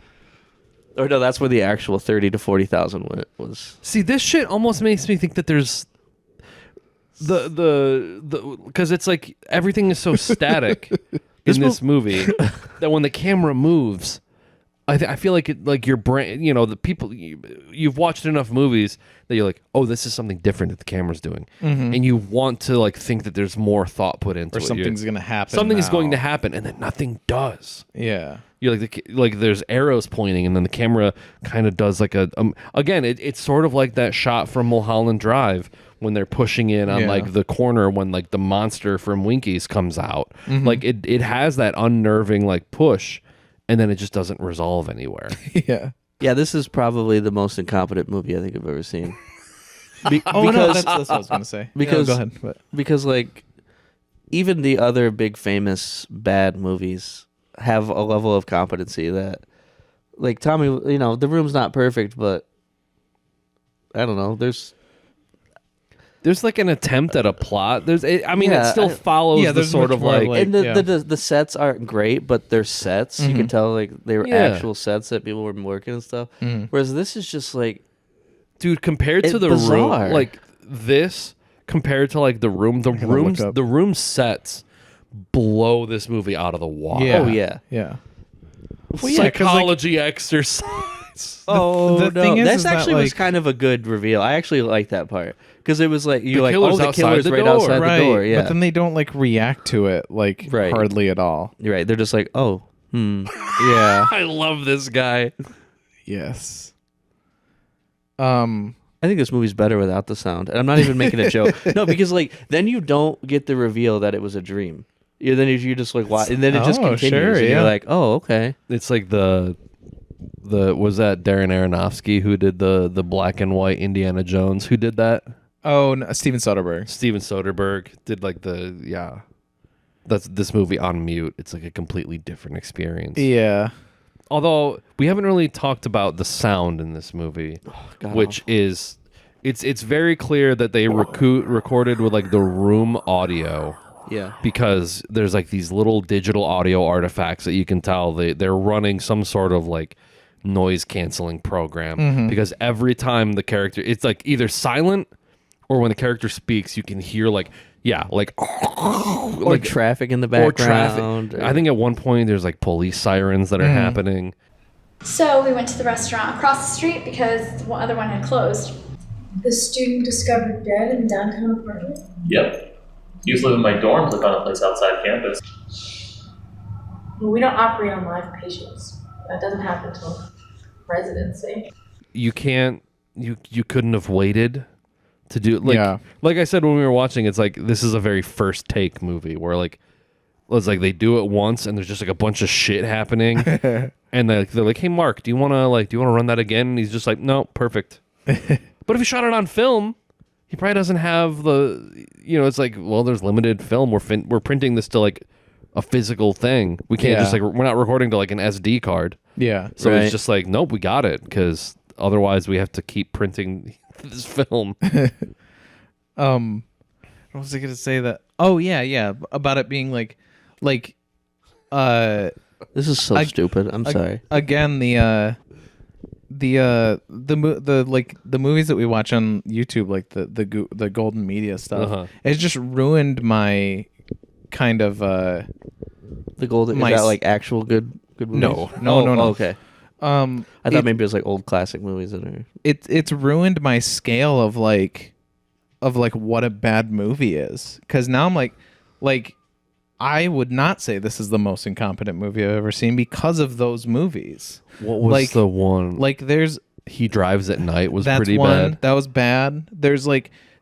Or no, that's where the actual 30 to 40,000 went. Was See, this shit almost makes me think that there's the because it's like everything is so static in this movie that when the camera moves, I feel like your brain, the people you've watched enough movies that you're like, oh, this is something different that the camera's doing, and you want to like think that there's more thought put into it. Or something's gonna happen. Something is now. going to happen, and then nothing does. Yeah. You're like there's arrows pointing, and then the camera kind of does like a again. It's sort of like that shot from Mulholland Drive when they're pushing in on like the corner when like the monster from Winkies comes out. Like it has that unnerving like push, and then it just doesn't resolve anywhere. yeah, this is probably the most incompetent movie I think I've ever seen. No, that's what I was gonna say. Because go ahead. But. Because like even the other big famous bad movies have a level of competency that, like Tommy, The Room's not perfect, but I don't know. There's like an attempt at a plot. It still follows the sort of like and the sets aren't great, but they're sets. You can tell like they were actual sets that people were working and stuff. Whereas this is just like, dude, compared to the bizarre. room, like this compared to like the room sets blow this movie out of the water. oh yeah. Well, Psychology exercise. Oh, the thing no. is That actually that, was kind of a good reveal. I actually like that part because it was like you're like, killer's the outside killer's the right door. outside the door. Yeah, But then they don't like react to it like hardly at all. you're right. They're just like, oh, Yeah. I love this guy. Yes. I think this movie's better without the sound. And I'm not even making a joke. No, because like then you don't get the reveal that it was a dream. Then you just like watch, and then it just continues. Sure, and you're like, oh, okay. It's like the was that Darren Aronofsky who did the black and white Indiana Jones? Who did that? Oh, no, Steven Soderbergh. Steven Soderbergh did like that's this movie on mute. It's like a completely different experience. Yeah. Although we haven't really talked about the sound in this movie, which is it's very clear that they recorded with like the room audio. Yeah. Because there's like these little digital audio artifacts that you can tell they're running some sort of like noise canceling program because every time the character, it's like either silent or when the character speaks, you can hear like traffic in the background. I think at one point there's like police sirens that are happening. So we went to the restaurant across the street because the other one had closed. The student discovered dead in the downtown apartment? Yep. He was living in my dorms. I found a place outside campus. Well, we don't operate on live patients. That doesn't happen till residency. You can't. You couldn't have waited to do like I said when we were watching. It's like this is a very first take movie where like it's like they do it once and there's just like a bunch of shit happening, and they're like, hey Mark, do you want to run that again? And he's just like, no, perfect. But if you shot it on film, he probably doesn't have the, it's like, well, there's limited film. We're printing this to like a physical thing. We can't just like, we're not recording to like an SD card. Yeah. So it's just like, nope, we got it, because otherwise we have to keep printing this film. What was I gonna say that? Oh yeah, about it being like, this is so stupid. I'm sorry. Again, the movies that we watch on YouTube, like the golden media stuff, it's just ruined my kind of the golden. Is that like actual good movies? No. Okay. I thought maybe it was like old classic movies that are. It's ruined my scale of what a bad movie is, because now I'm like I would not say this is the most incompetent movie I've ever seen because of those movies. What was the one? Like there's He Drives at Night was pretty bad. That was bad. There's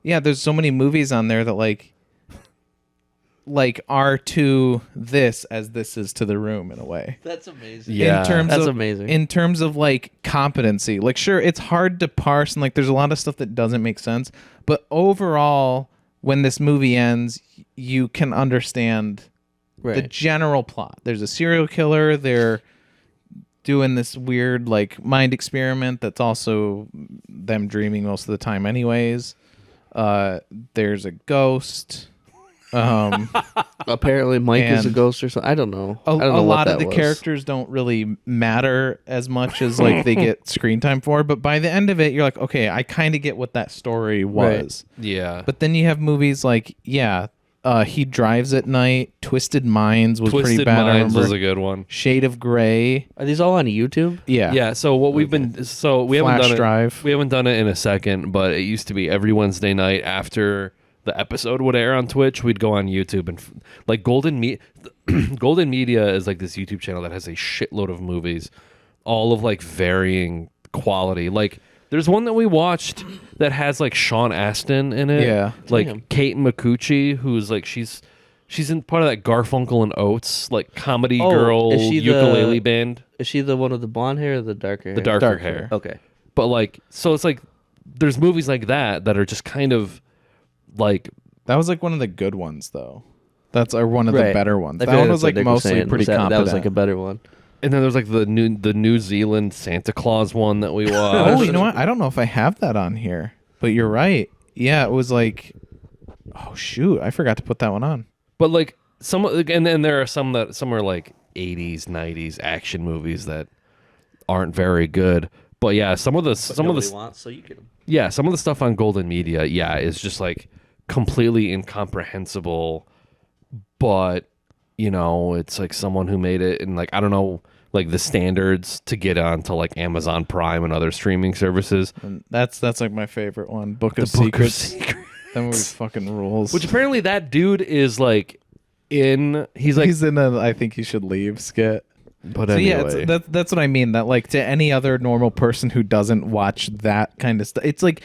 there's so many movies on there that like are to this as this is to The Room in a way. That's amazing. Yeah, that's amazing. In terms of like competency, like sure, it's hard to parse and like there's a lot of stuff that doesn't make sense, but overall, when this movie ends, you can understand the general plot. There's a serial killer. They're doing this weird like mind experiment that's also them dreaming most of the time anyways. There's a ghost. Apparently Mike is a ghost or something. I don't know. A lot of the characters don't really matter as much as like they get screen time for, but by the end of it you're like, okay, I kind of get what that story was. Yeah. But then you have movies like He Drives at Night, Twisted Minds was pretty bad. Twisted Minds was a good one. Shade of Grey. Are these all on YouTube? Yeah. Yeah, so what we haven't done Drive. We haven't done it in a second, but it used to be every Wednesday night after the episode would air on Twitch, we'd go on YouTube and like Golden Media is like this YouTube channel that has a shitload of movies, all of like varying quality. Like there's one that we watched that has like Sean Astin in it. Yeah. Like Kate McCucci, who's like she's in part of that Garfunkel and Oates like comedy girl ukulele band. Is she the one with the blonde hair or the darker hair? The darker hair. Okay. But like, so it's like there's movies like that are just kind of like, that was like one of the good ones though. That's one of the better ones. That one was like Nick mostly pretty competent. That was like a better one. And then there's like the New Zealand Santa Claus one that we watched. Oh, you know what? I don't know if I have that on here, but you're right. Yeah, it was like, oh shoot, I forgot to put that one on. But like and then there are some are like 80s, 90s action movies that aren't very good. But yeah, some of the wants, so you get them. Yeah, some of the stuff on Golden Media, is just like completely incomprehensible, but it's like someone who made it and like I don't know like the standards to get onto like Amazon Prime and other streaming services. And that's like my favorite one, Book of Secrets. That movie fucking rules. Which apparently that dude is like he's in a I Think You Should Leave skit. But anyway, that's what I mean. That like to any other normal person who doesn't watch that kind of stuff, it's like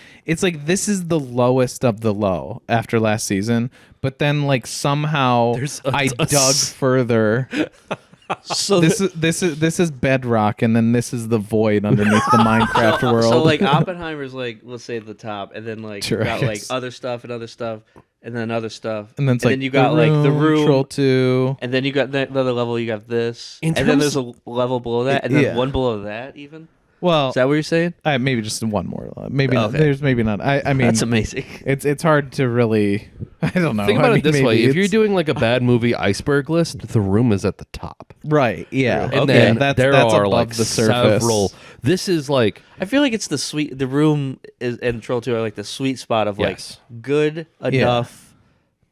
this is the lowest of the low after last season. But then like somehow I dug further. So this is bedrock, and then this is the void underneath the Minecraft world. So like Oppenheimer's like, let's say the top, and then like you got like other stuff, and then other stuff, and then it's like you got like the Room, Troll 2, and then you got another level. You got this, and then there's a level below that, and then one below that even. Well, is that what you're saying? Maybe just one more. Maybe not. There's maybe not. I mean, that's amazing. It's hard to really. I don't know. Think about it this way: if you're doing like a bad movie iceberg list, The Room is at the top. Right. Yeah. And then that's are above like the surface. Several. This is like I feel like it's The Room and Troll 2 are like the sweet spot of like good enough.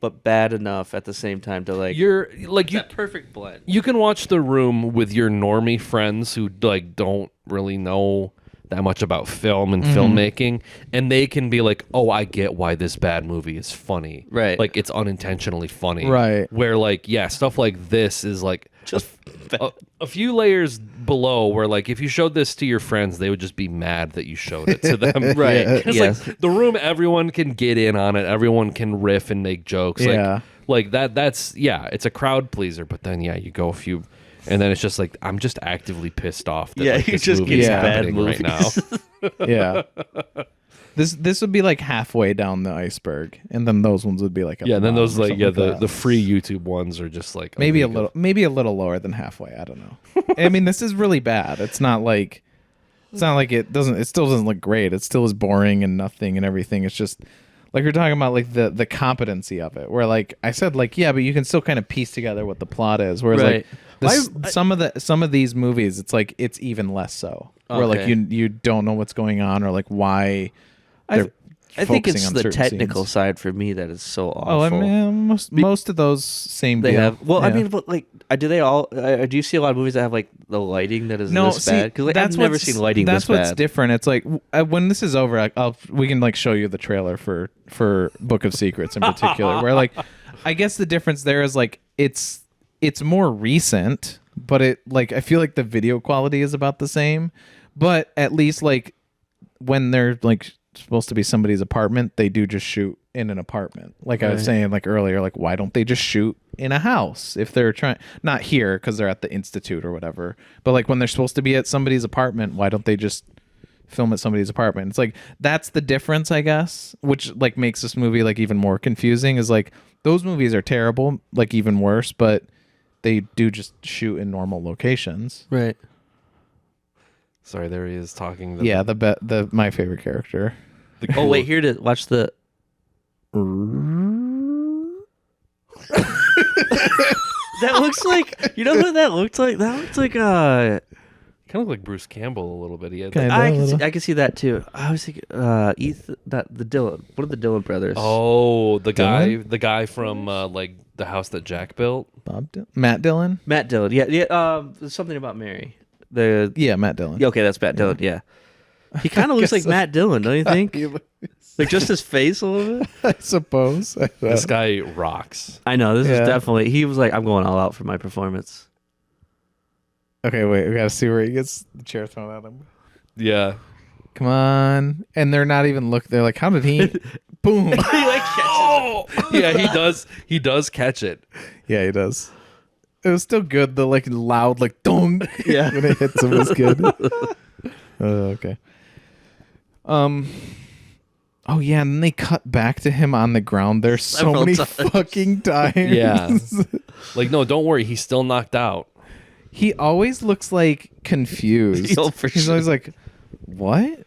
But bad enough at the same time to like that perfect blend. You can watch The Room with your normie friends who like don't really know that much about film and filmmaking, and they can be like, "Oh, I get why this bad movie is funny." Right? Like it's unintentionally funny. Right? Where like stuff like this is like just a few layers below. Where like if you showed this to your friends, they would just be mad that you showed it to them. Right? It's like The Room, everyone can get in on it. Everyone can riff and make jokes. Yeah. Like that. That's it's a crowd pleaser. But then you go a few. And then it's just like I'm just actively pissed off that like, you this just movie is get bad happening movies right now. Yeah. This would be like halfway down the iceberg, and then those ones would be like and then those like that. the free YouTube ones are just like maybe a little lower than halfway. I don't know. I mean, this is really bad. It's not like it still doesn't look great. It still is boring and nothing and everything. It's just like you're talking about, like the competency of it, where like I said, like, yeah, but you can still kind of piece together what the plot is. Whereas like some of these movies, it's like it's even less so. Where like you don't know what's going on or like why. I think it's the technical side for me that is so awful. Oh, I mean, most of those same they deal. have. Well, yeah. I mean, but like, do they all? Do you see a lot of movies that have like the lighting that is this bad? Because like, I've never seen lighting this bad. That's what's different. It's like when this is over, we can like show you the trailer for Book of Secrets in particular, where like I guess the difference there is like it's more recent, but it like I feel like the video quality is about the same, but at least like when they're like supposed to be somebody's apartment, they do just shoot in an apartment. Like I was saying like earlier, like why don't they just shoot in a house if they're trying, not here because they're at the institute or whatever, but like when they're supposed to be at somebody's apartment, why don't they just film at somebody's apartment? It's like that's the difference, I guess, which like makes this movie like even more confusing, is like those movies are terrible, like even worse, but they do just shoot in normal locations. Right. Sorry, there he is talking. The my favorite character. Oh wait, here to watch the. That looks like, you know who that looked like? That looks like kind of like Bruce Campbell a little bit. He had I can see that too. I was thinking the Dylan. What are the Dylan brothers? Oh, the guy from like the house that Jack built. Matt Dillon. Yeah. There's something about Mary. Matt Dillon. Yeah, okay, that's Matt Dillon. Yeah, he kind of looks like Matt Dillon, don't you think? Like just his face a little bit. I suppose. This guy rocks. I know. This is definitely. He was like, I'm going all out for my performance. Okay, wait. We gotta see where he gets the chair thrown at him. Yeah. Come on. And they're not even looking. They're like, how did he? Boom. He like catches it. Yeah, he does. He does catch it. Yeah, he does. It was still good. The like loud like dong. Yeah. When it hits him was good. Okay. Oh yeah, and then they cut back to him on the ground. There's so many fucking times. Yeah. Like, no, don't worry. He's still knocked out. He always looks like confused. He's always like, what?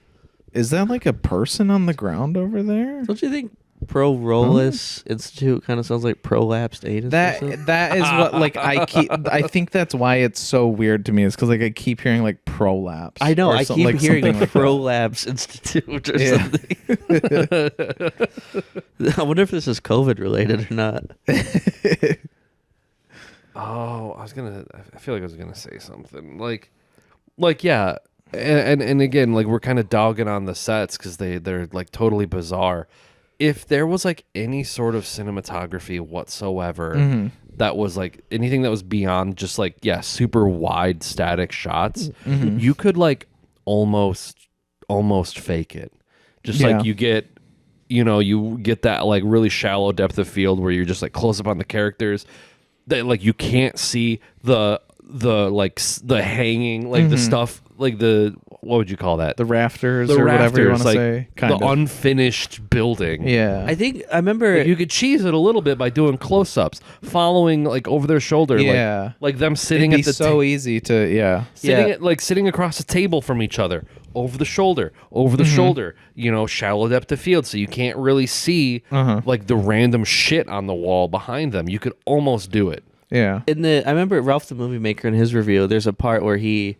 Is that like a person on the ground over there? Don't you think Pro-Rollis Institute kind of sounds like prolapsed anus? That is what like I think that's why it's so weird to me, is because like I keep hearing like prolapse. I know, I keep hearing like Prolapse Institute or something. I wonder if this is COVID related or not. Oh, I feel like I was gonna say something like yeah, and again, like we're kind of dogging on the sets because they're like totally bizarre. If there was like any sort of cinematography whatsoever that was like anything that was beyond just like super wide static shots, you could like almost fake it. Just like you get that like really shallow depth of field where you're just like close up on the characters that like you can't see the hanging like the stuff like the, what would you call that? The rafters or whatever you want to like say. The unfinished building. Yeah. I think I remember like you could cheese it a little bit by doing close-ups, following like over their shoulder. Yeah. Like them sitting It'd be at the so easy to sitting across a table from each other, over the shoulder, shallow depth of field, so you can't really see like the random shit on the wall behind them. You could almost do it. Yeah. I remember Ralph the Movie Maker in his review, there's a part where he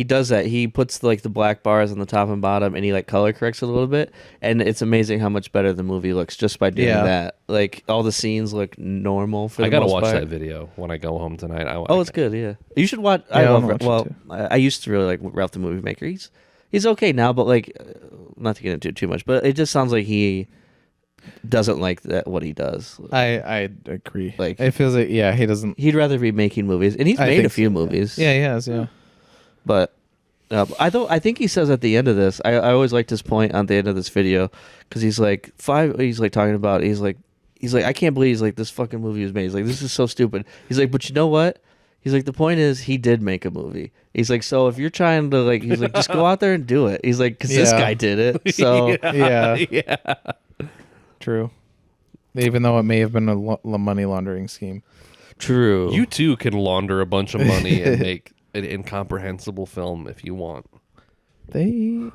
does that. He puts like the black bars on the top and bottom, and he like color corrects it a little bit, and it's amazing how much better the movie looks just by doing that. Like all the scenes look normal. I gotta watch that video when I go home tonight. It's good. Yeah, you should watch. I used to really like Ralph the Movie Maker. He's okay now, but like not to get into it too much, but it just sounds like he doesn't like that what he does. I agree. Like it feels like he doesn't. He'd rather be making movies, and he's made a few movies. Yeah, he has. Yeah. But I think he says at the end of this, I always liked his point on the end of this video, because he's like talking about, he's like I can't believe this fucking movie was made. He's like, this is so stupid. He's like, but you know what? He's like, the point is, he did make a movie. He's like, so if you're trying to like, he's like, just go out there and do it. He's like, because this guy did it. So yeah. True. Even though it may have been a money laundering scheme. True. You too can launder a bunch of money and make an incomprehensible film if you want. They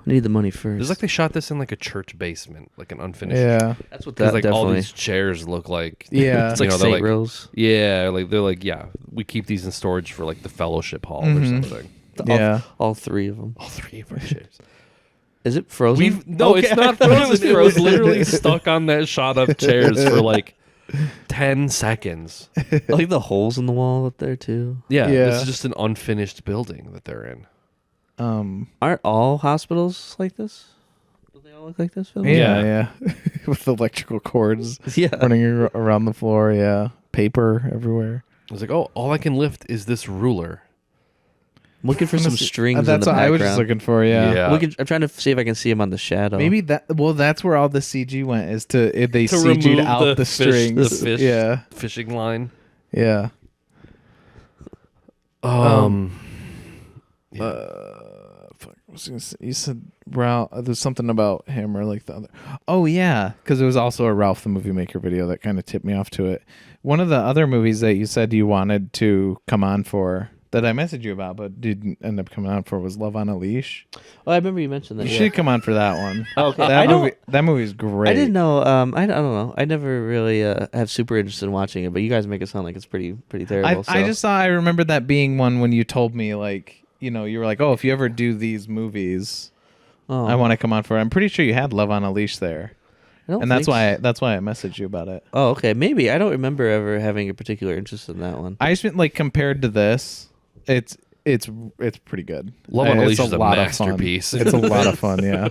need the money first. It's like they shot this in like a church basement, like an unfinished. Yeah, that's what that like definitely. all these chairs look like. Yeah, it's like Saint Rose. Yeah, like they're like we keep these in storage for like the fellowship hall or something. All three of them. All three of our chairs. Is it frozen? No, it's not frozen. It was literally stuck on that shot of chairs for like 10 seconds. Like the holes in the wall up there too. Yeah, this is just an unfinished building that they're in. Aren't all hospitals like this? Do they all look like this? Yeah. With electrical cords running around the floor. Yeah, paper everywhere. I was like, oh, all I can lift is this ruler. I'm looking for some strings. That's in the what I was just looking for. Yeah. I'm trying to see if I can see him on the shadow. Maybe that. Well, that's where all the CG went. Is they CG'd remove out the strings. the fish, yeah, fishing line. Yeah. You said Ralph. There's something about him or like the other. Oh yeah, because it was also a Ralph the Movie Maker video that kind of tipped me off to it. One of the other movies that you said you wanted to come on for that I messaged you about, but didn't end up coming on for was Love on a Leash. Oh, I remember you mentioned that. You should come on for that one. Okay, that movie's great. I didn't know. I don't know. I never really have super interest in watching it, but you guys make it sound like it's pretty terrible. I remember that being one when you told me like. You know, you were like, oh, if you ever do these movies, I want to come on for it. I'm pretty sure you had Love on a Leash there. And that's why I messaged you about it. Oh, okay. Maybe. I don't remember ever having a particular interest in that one. I just meant like compared to this, it's pretty good. Love on a Leash is a masterpiece. It's a lot of fun, yeah.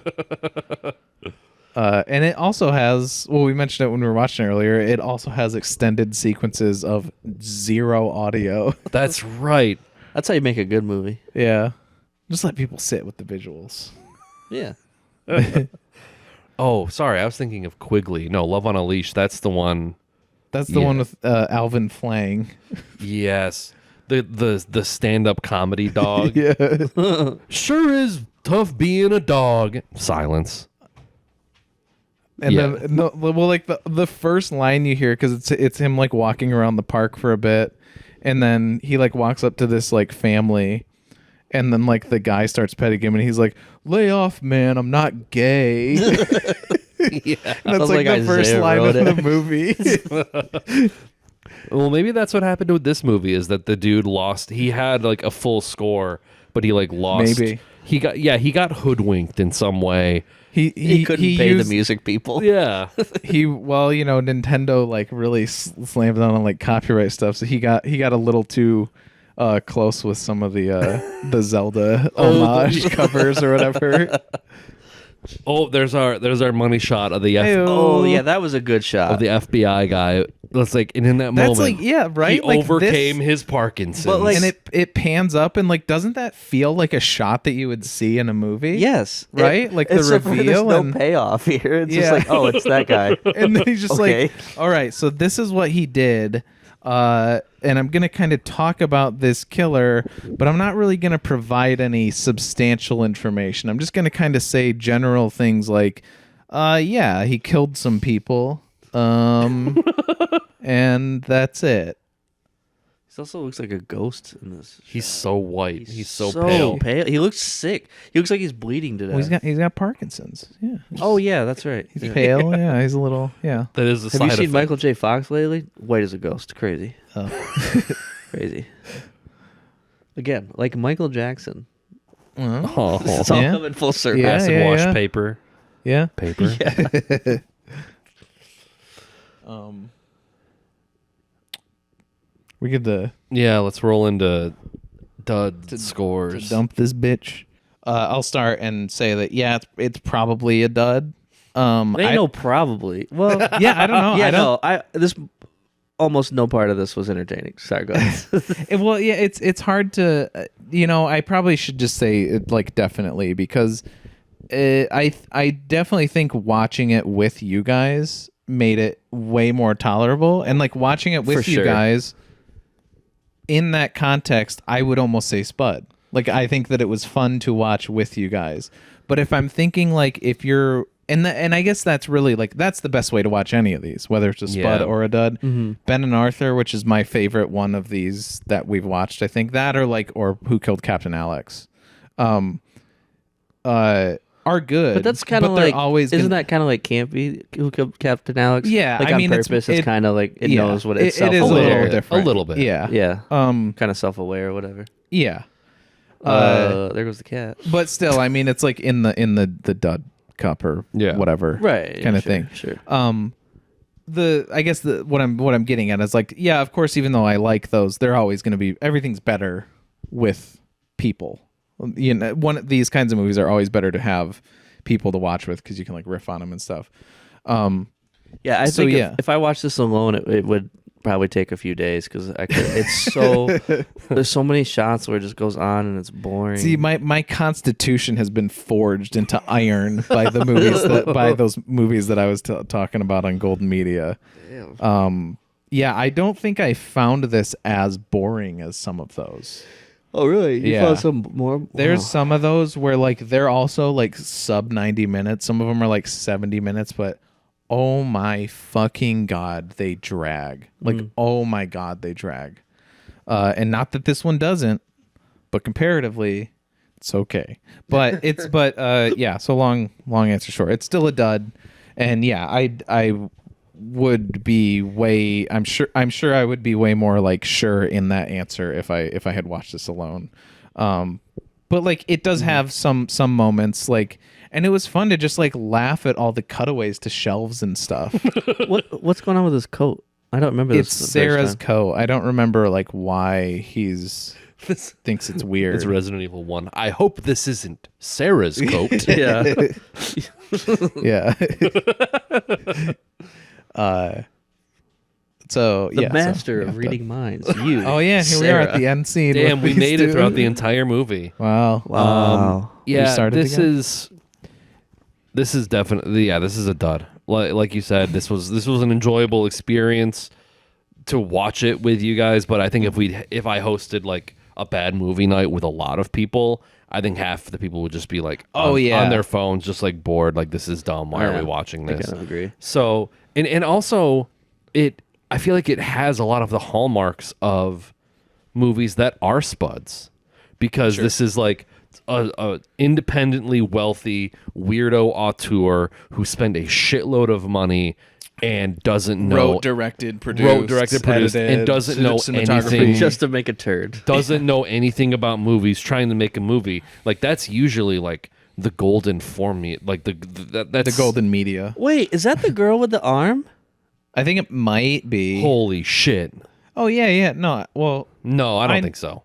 And it also has, well, we mentioned it when we were watching earlier, it also has extended sequences of zero audio. That's right. That's how you make a good movie. Yeah. Just let people sit with the visuals. Yeah. Oh, sorry. I was thinking of Quigley. No, Love on a Leash. That's the one. That's the one with Alvin Flang. Yes. The stand-up comedy dog. Yeah. Sure is tough being a dog. Silence. And then, like the first line you hear, because it's him like walking around the park for a bit. And then he like walks up to this like family, and then like the guy starts petting him, and he's like, "Lay off, man! I'm not gay." That's like the first line of the movie. Well, maybe that's what happened with this movie is that the dude lost. He had like a full score, but he like lost. Maybe he got hoodwinked in some way. He couldn't pay the music people. Yeah. Nintendo like really slammed down on like copyright stuff, so he got a little too close with some of the Zelda homage covers or whatever. Oh, there's our money shot of the Oh yeah, that was a good shot of the FBI guy. It's like, and in that moment, like, yeah, right. He like overcame his Parkinson's. But like, and it pans up, and like, doesn't that feel like a shot that you would see in a movie? Yes, right. Like the reveal, there's no payoff here. It's just like, oh, it's that guy, and then he's just like, all right, so this is what he did. And I'm going to kind of talk about this killer, but I'm not really going to provide any substantial information. I'm just going to kind of say general things like, yeah, he killed some people. And that's it. He also looks like a ghost in this. He's so white. He's so pale. He looks sick. He looks like he's bleeding to death. Well, he's got Parkinson's. Yeah. Oh yeah, that's right. He's pale. Yeah, he's a little. Yeah. That is a Have you seen Michael J. Fox lately? White as a ghost. Crazy. Oh. Crazy. Again, like Michael Jackson. Oh, it's all coming full circle. Acid wash paper. Yeah. Paper. Yeah. We get the let's roll into dud scores. To dump this bitch. I'll start and say that it's probably a dud. I know probably. Well, yeah, I don't know. Yeah, this almost no part of this was entertaining. Sorry, go ahead. Well, yeah, it's hard to I probably should just say it, like, definitely, because I definitely think watching it with you guys made it way more tolerable, and like watching it with you guys in that context, I would almost say Spud. Like, I think that it was fun to watch with you guys. But if I'm thinking, like, if you're... And I guess that's really, like, that's the best way to watch any of these, whether it's a Spud or a dud. Ben and Arthur, which is my favorite one of these that we've watched, I think that, or Who Killed Captain Alex, are good. But that's kind of like... Isn't that kind of like campy, Who Killed Captain Alex? Yeah, like, I mean, on purpose, it's kind of like, it knows what it's self-aware. It is a little different. A little bit. Yeah. Yeah. Kind of self-aware or whatever. Yeah. There goes the cat. But still, I mean, it's like in the dud cup or whatever, right? Kind of thing. Sure. I guess what I'm getting at is like, yeah, of course, even though I like those, they're always going to be, everything's better with people. You know, these kinds of movies are always better to have people to watch with because you can like riff on them and stuff. Yeah, I think if I watched this alone, it would probably take a few days because it's so there's so many shots where it just goes on and it's boring. See, my constitution has been forged into iron by the movies by those movies that I was talking about on Golden Media. Damn. Yeah, I don't think I found this as boring as some of those. Oh, really? You found some more? There's some of those where like they're also like sub 90 minutes. Some of them are like 70 minutes, but oh my fucking God, they drag. Like, oh my God, they drag. And not that this one doesn't, but comparatively, it's okay. But yeah, so long answer short. It's still a dud. And yeah, I would be way, I'm sure I would be way more like sure in that answer if I had watched this alone. But like it does have some moments like, and it was fun to just like laugh at all the cutaways to shelves and stuff. What's going on with his coat? I don't remember this. It's Sarah's coat. I don't remember like why he's thinks it's weird. It's Resident Evil 1. I hope this isn't Sarah's coat. Yeah. Yeah. So the master of reading minds. You. Oh yeah, here Sarah. We are at the end scene. Damn, we made it throughout the entire movie. Wow. Yeah, this is definitely this is a dud. Like you said, this was an enjoyable experience to watch it with you guys. But I think if I hosted like a bad movie night with a lot of people, I think half the people would just be like, on their phones, just like bored. Like, this is dumb. Why are we watching this? I kind of agree. So and also I feel like it has a lot of the hallmarks of movies that are spuds, because this is like a independently wealthy weirdo auteur who spent a shitload of money and doesn't know wrote, directed, produced, edited, and doesn't know anything just to make a turd. Doesn't know anything about movies, trying to make a movie. Like, that's usually like the golden formula, like that's the golden media. Wait, is that the girl with the arm? I think it might be. Holy shit. Oh yeah. No, well, no, I don't think so.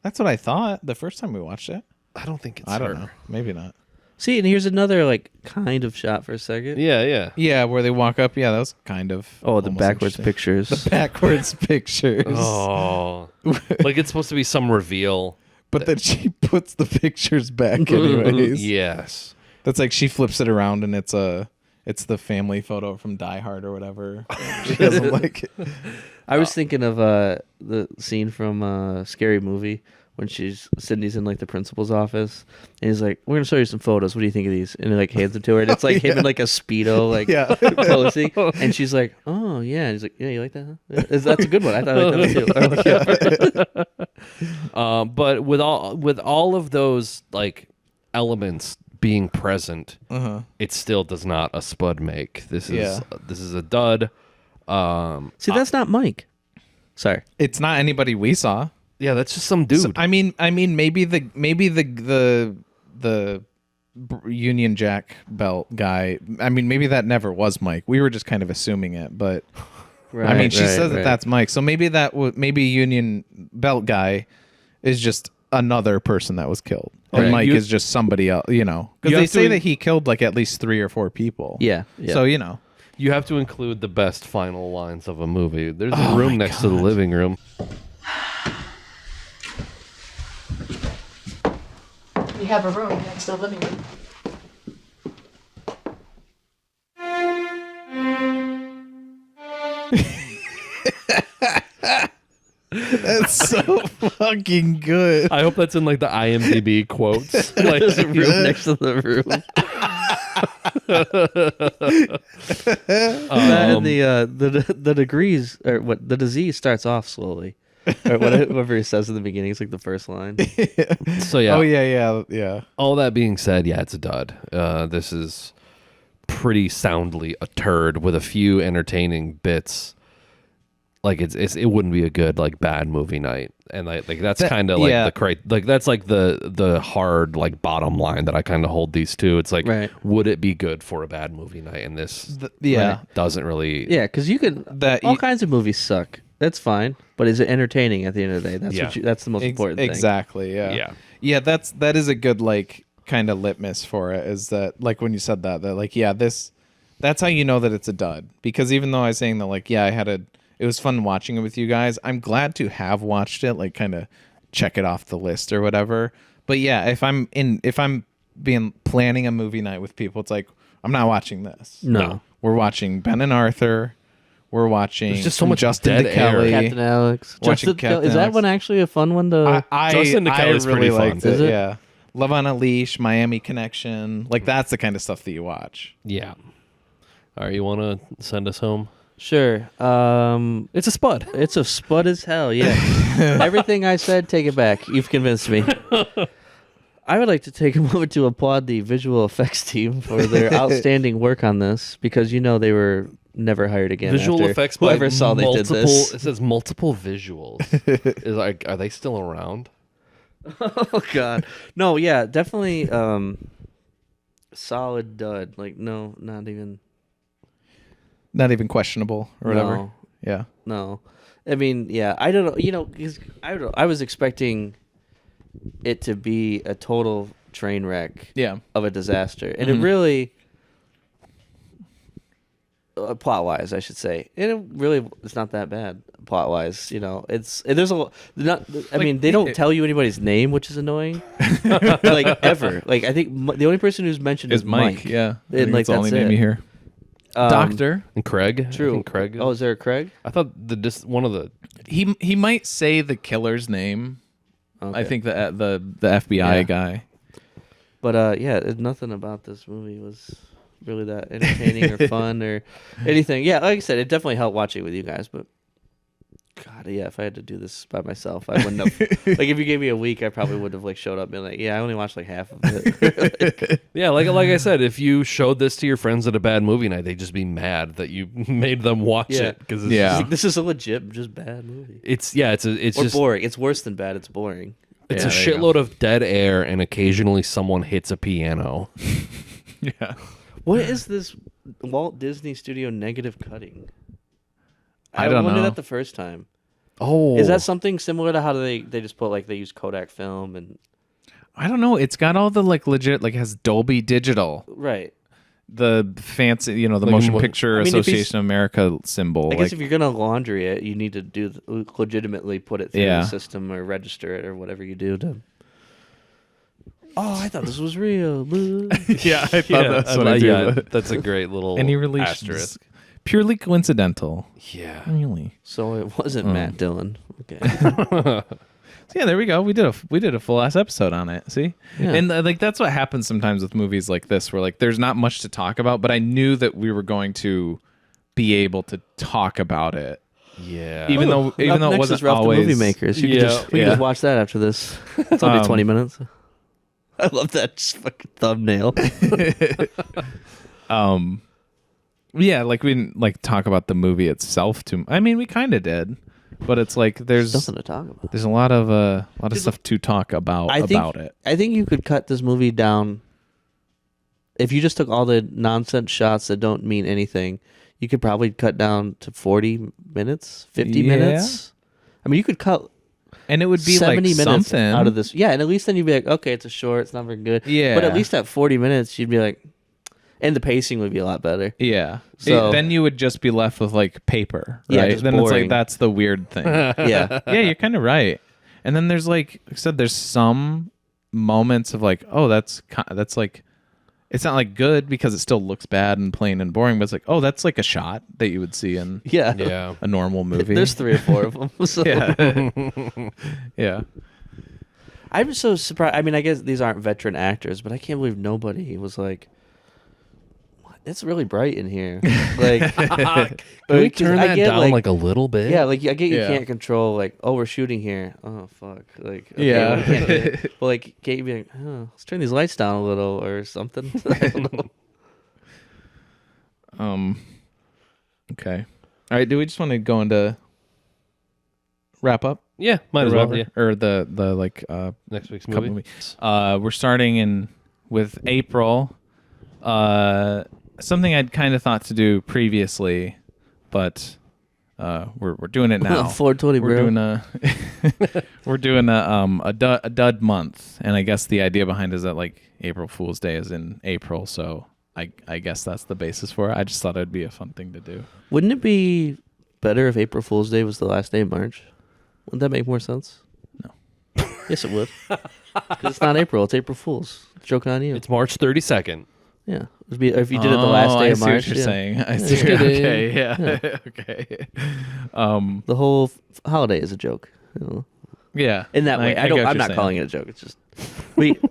That's what I thought the first time we watched it. I don't think it's I don't her. know. Maybe not. See, and here's another like kind of shot for a second. Yeah, where they walk up. Yeah, that was kind of. Oh, the backwards pictures. The backwards pictures. Oh, like it's supposed to be some reveal. But then she puts the pictures back anyways. Yes. That's like she flips it around and it's the family photo from Die Hard or whatever. She doesn't like it. I was thinking of the scene from Scary Movie when Sydney's in like the principal's office and he's like, "We're gonna show you some photos. What do you think of these?" And he like hands them to her and it's like him in like a Speedo like posing. And she's like, "Oh yeah." And he's like, "Yeah, you like that? Huh? That's a good one. I thought I liked that one too." But with all of those like elements being present, it still does not a spud make. This is a dud. See, that's not Mike. Sorry, it's not anybody we saw. Yeah, that's just some dude. So, I mean, maybe the Union Jack belt guy. I mean, maybe that never was Mike. We were just kind of assuming it, but I mean, she says that that's Mike. So maybe maybe Union belt guy is just another person that was killed, and Mike is just somebody else. You know, because they say that he killed like at least 3 or 4 people. Yeah. So you know, you have to include the best final lines of a movie. There's a room next to the living room. We have a room next to the living room. That's so fucking good. I hope that's in like the IMDb quotes. Like There's a room next to the room. And the degrees or what the disease starts off slowly. Or whatever he says in the beginning, it's like the first line. So yeah. Oh yeah. All that being said, yeah, it's a dud. This is pretty soundly a turd with a few entertaining bits. Like it wouldn't be a good like bad movie night, and like that's kind of like that's like the hard like bottom line that I kind of hold these two. It's like, would it be good for a bad movie night? And this doesn't really. Yeah, because you can all kinds of movies suck. That's fine, but is it entertaining at the end of the day? That's the most important thing. Exactly. Yeah. That is a good like kind of litmus for it. Is that like when you said that like that's how you know that it's a dud, because even though I was saying that like it was fun watching it with you guys, I'm glad to have watched it, like kind of check it off the list or whatever. But yeah, if I'm planning a movie night with people, it's like I'm not watching this. No. We're watching Ben and Arthur. We're watching There's just so much Justin dead Kelly. Captain Alex. Watching Captain Is that Alex. one actually a fun one to? Justin Kelly's really pretty fun. liked it. Yeah. Love on a Leash, Miami Connection. Like that's the kind of stuff that you watch. Yeah. All right, you want to send us home? Sure. It's a spud. It's a spud as hell. Yeah. Everything I said, take it back. You've convinced me. I would like to take a moment to applaud the visual effects team for their outstanding work on this, because they were never hired again. Visual after effects. Whoever saw they did this. It says multiple visuals. Is like, are they still around? Oh God. No. Yeah. Definitely. Solid dud. Like no, not even. Not even questionable or whatever. No. Yeah. No. I mean, yeah, I don't know. 'Cause I don't know. I was expecting it to be a total train wreck of a disaster. And it really, plot-wise, I should say, it's not that bad plot-wise. There's a not. I mean, they don't tell you anybody's name, which is annoying. Like ever. Like I think the only person who's mentioned is Mike. Yeah, and like that's the only name you hear. Doctor and Craig. True. I think Craig. Oh, is there a Craig? I thought one of the he might say the killer's name. Okay. I think the FBI guy. But nothing about this movie was really that entertaining or fun or anything. Yeah, like I said, it definitely helped watching it with you guys. But God, yeah, if I had to do this by myself, I wouldn't have. Like, if you gave me a week, I probably would have showed up and been like, yeah, I only watched like half of it. Yeah, like I said, if you showed this to your friends at a bad movie night, they'd just be mad that you made them watch it because this is a legit just bad movie. It's just boring. It's worse than bad. It's boring. It's a shitload of dead air, and occasionally someone hits a piano. Yeah. What is this Walt Disney Studio negative cutting? I don't know. I wondered that the first time. Oh, is that something similar to how they just put they use Kodak film and? I don't know. It's got all the legit it has Dolby Digital, right? The fancy, the Motion Picture Association of America symbol. I guess if you're gonna laundry it, you need to legitimately put it through the system or register it or whatever you do to. Oh, I thought this was real. Yeah, I thought that's what I do. That's a great little any relation asterisk. Purely coincidental. Yeah. Really. So it wasn't Matt Dillon. Okay. So yeah, there we go. We did a full ass episode on it. See, and that's what happens sometimes with movies like this, where there's not much to talk about, but I knew that we were going to be able to talk about it. Yeah. Even though it wasn't always the Movie Makers. We can just watch that after this. It's only 20 minutes. I love that fucking thumbnail. Yeah, we didn't talk about the movie itself too. I mean, we kind of did, but it's there's nothing to talk about. There's a lot of stuff to talk about it. I think you could cut this movie down if you just took all the nonsense shots that don't mean anything. You could probably cut down to 40 minutes, 50 minutes. I mean, you could cut. And it would be 70 minutes something out of this. Yeah, and at least then you'd be like, okay, it's a short, it's not very good. Yeah. But at least at 40 minutes, you'd be like, and the pacing would be a lot better. Yeah. So then you would just be left with paper, right? Yeah, just then boring. It's that's the weird thing. Yeah. Yeah, you're kind of right. And then there's I said, there's some moments of oh, that's it's not like good because it still looks bad and plain and boring, but it's like, oh, that's like a shot that you would see in Yeah. a normal movie. There's 3 or 4 of them. So. Yeah. Yeah. I'm so surprised. I mean, I guess these aren't veteran actors, but I can't believe nobody was like, it's really bright in here. Like, can we turn that down like a little bit? Yeah, like I get you can't control like, oh, we're shooting here. Oh fuck. Like, okay, yeah. well, we can't, but like, can't you be like, oh, let's turn these lights down a little or something? I don't know. Okay. All right. Do we just want to go into wrap up? Yeah, might as well. Yeah. Or the like next week's couple movie. We're starting with April. Something I'd kind of thought to do previously, but we're doing it now. 420, we're bro. Doing we're doing a dud month, and I guess the idea behind it is that like April Fool's Day is in April, so I guess that's the basis for it. I just thought it'd be a fun thing to do. Wouldn't it be better if April Fool's Day was the last day of March? Wouldn't that make more sense? No. Yes, it would. Because it's not April; it's April Fool's. Joking on you. It's March 32nd. Yeah, it'd be, if you did it the last day of March. I see what you're saying. I see. Just Okay, yeah. Okay. The whole holiday is a joke. You know? Yeah. In that way, get what I'm you're not saying. calling it a joke. It's just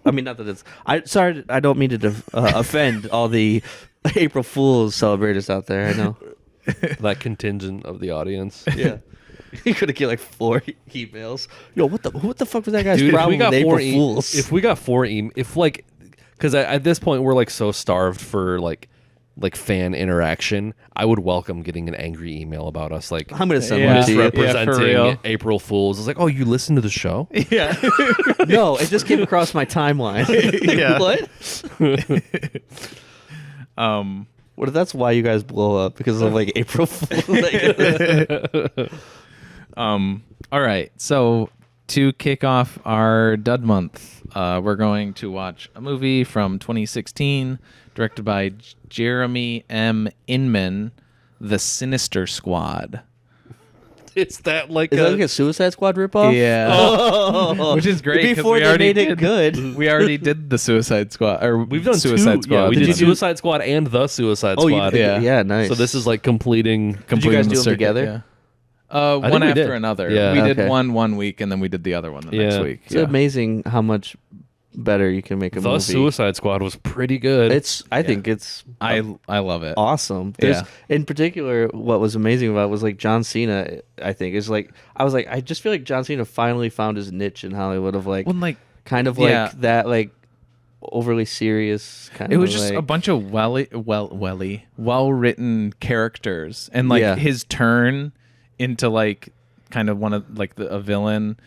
I mean, not that it's. Sorry, I don't mean to offend all the April Fools celebrators out there. I know That contingent of the audience. Yeah. You could have get like 4 emails. Yo, what the fuck was that guy's Dude, problem with April Fools? If we got 4 if like, because at this point we're like so starved for like fan interaction, I would welcome getting an angry email about us like I'm gonna send one to you. misrepresenting April Fools. It's like, oh, you listen to the show? Yeah. No, it just came across my timeline. Yeah. What? What if that's why you guys blow up because of like April Fools? All right. So to kick off our dud month, we're going to watch a movie from 2016 directed by Jeremy M. Inman, The Sinister Squad. Is that like Is that like a Suicide Squad ripoff? Yeah. Oh. Which is great Before we they already made it good. We already did the Suicide Squad. Or we've done Suicide 2. Squad. Yeah, we Did did you do- Suicide Squad and the Suicide Oh, Squad. Yeah. Nice. So this is like completing. Did you guys the do them circuit, together? Yeah. think One we after did. another. Yeah. We did Okay. one week, and then we did the other one the next Yeah. week. It's amazing how much better you can make a The movie. Suicide Squad was pretty good. I think it's I love it. awesome. Yeah. In particular, what was amazing about it was like John Cena. I think is like I just feel like John Cena finally found his niche in Hollywood of like When like kind of yeah. like that like overly serious kind it of was just like, a bunch of well written characters, and like Yeah. his turn into like kind of one of like a villain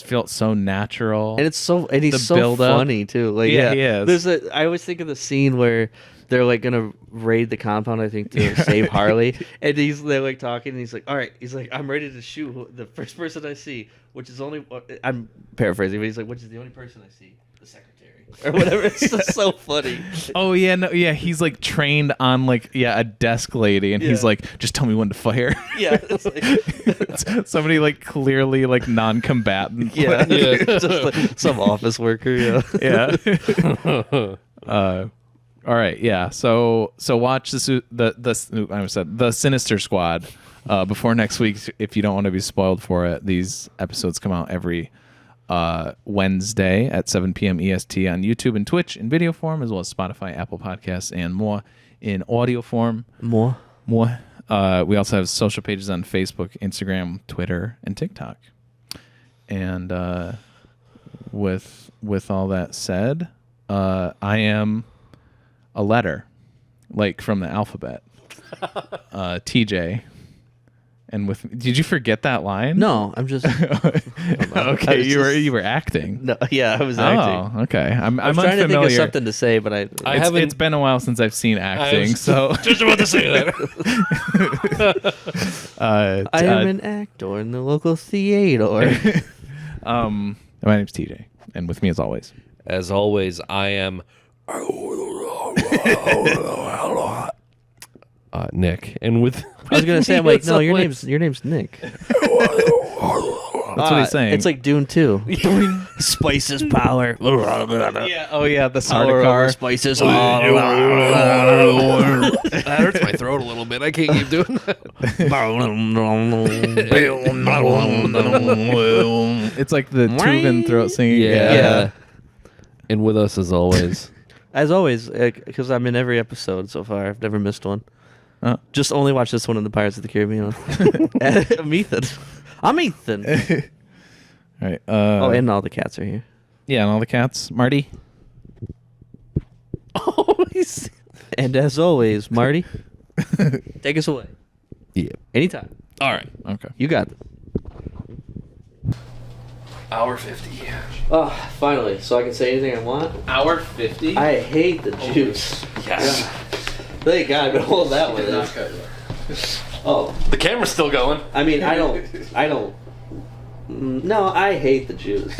felt so natural. and he's the so build-up. funny too. Like Yeah, he is. I always think of the scene where they're like gonna raid the compound, I think, to save Harley, and they're like talking, and he's like, all right, he's like, I'm ready to shoot the first person I see, which is only, I'm paraphrasing, but he's like, which is the only person I see, the secretary or whatever. It's just so funny. Oh yeah, no, yeah. He's like trained on like a desk lady, and he's Yeah. like, just tell me when to fire. Yeah, it's like, Somebody like clearly like non-combatant. yeah, just like some office worker. Yeah, Yeah. All right. Yeah. So watch the Sinister Squad before next week if you don't want to be spoiled for it. These episodes come out every Wednesday at 7 p.m. EST on YouTube and Twitch in video form, as well as Spotify, Apple Podcasts, and more in audio form. more. We also have social pages on Facebook, Instagram, Twitter, and TikTok. And with all that said, I am a letter, like from the alphabet. TJ. And did you forget that line? No, I'm just Okay, you were acting. No, yeah, I was acting. Oh, okay. I'm I was trying to think of unfamiliar. something to say, but It's been a while since I've seen acting, so just about to say that. I am an actor in the local theater. my name's TJ, and with me as always. As always, I am Nick, and with I was gonna say, I'm like, no, your name's Nick. That's what he's saying. It's like Dune 2. Spice is power. Yeah. Oh yeah. The Power car. over spices. That hurts my throat a little bit. I can't keep doing that. It's like the Tuvan throat singing. Yeah. And with us as always. As always, because I'm in every episode so far. I've never missed one. Just only watch this one in the Pirates of the Caribbean. I'm Ethan. All right. And all the cats are here. Yeah, and all the cats. Marty. Always. And as always, Marty, take us away. Yeah. Anytime. All right. Okay. You got it. Hour 50. Oh, finally. So I can say anything I want? Hour 50? I hate the juice. Yes. Yeah. Thank God I've been holding that one. Oh. The camera's still going. I mean, I don't. No, I hate the juice.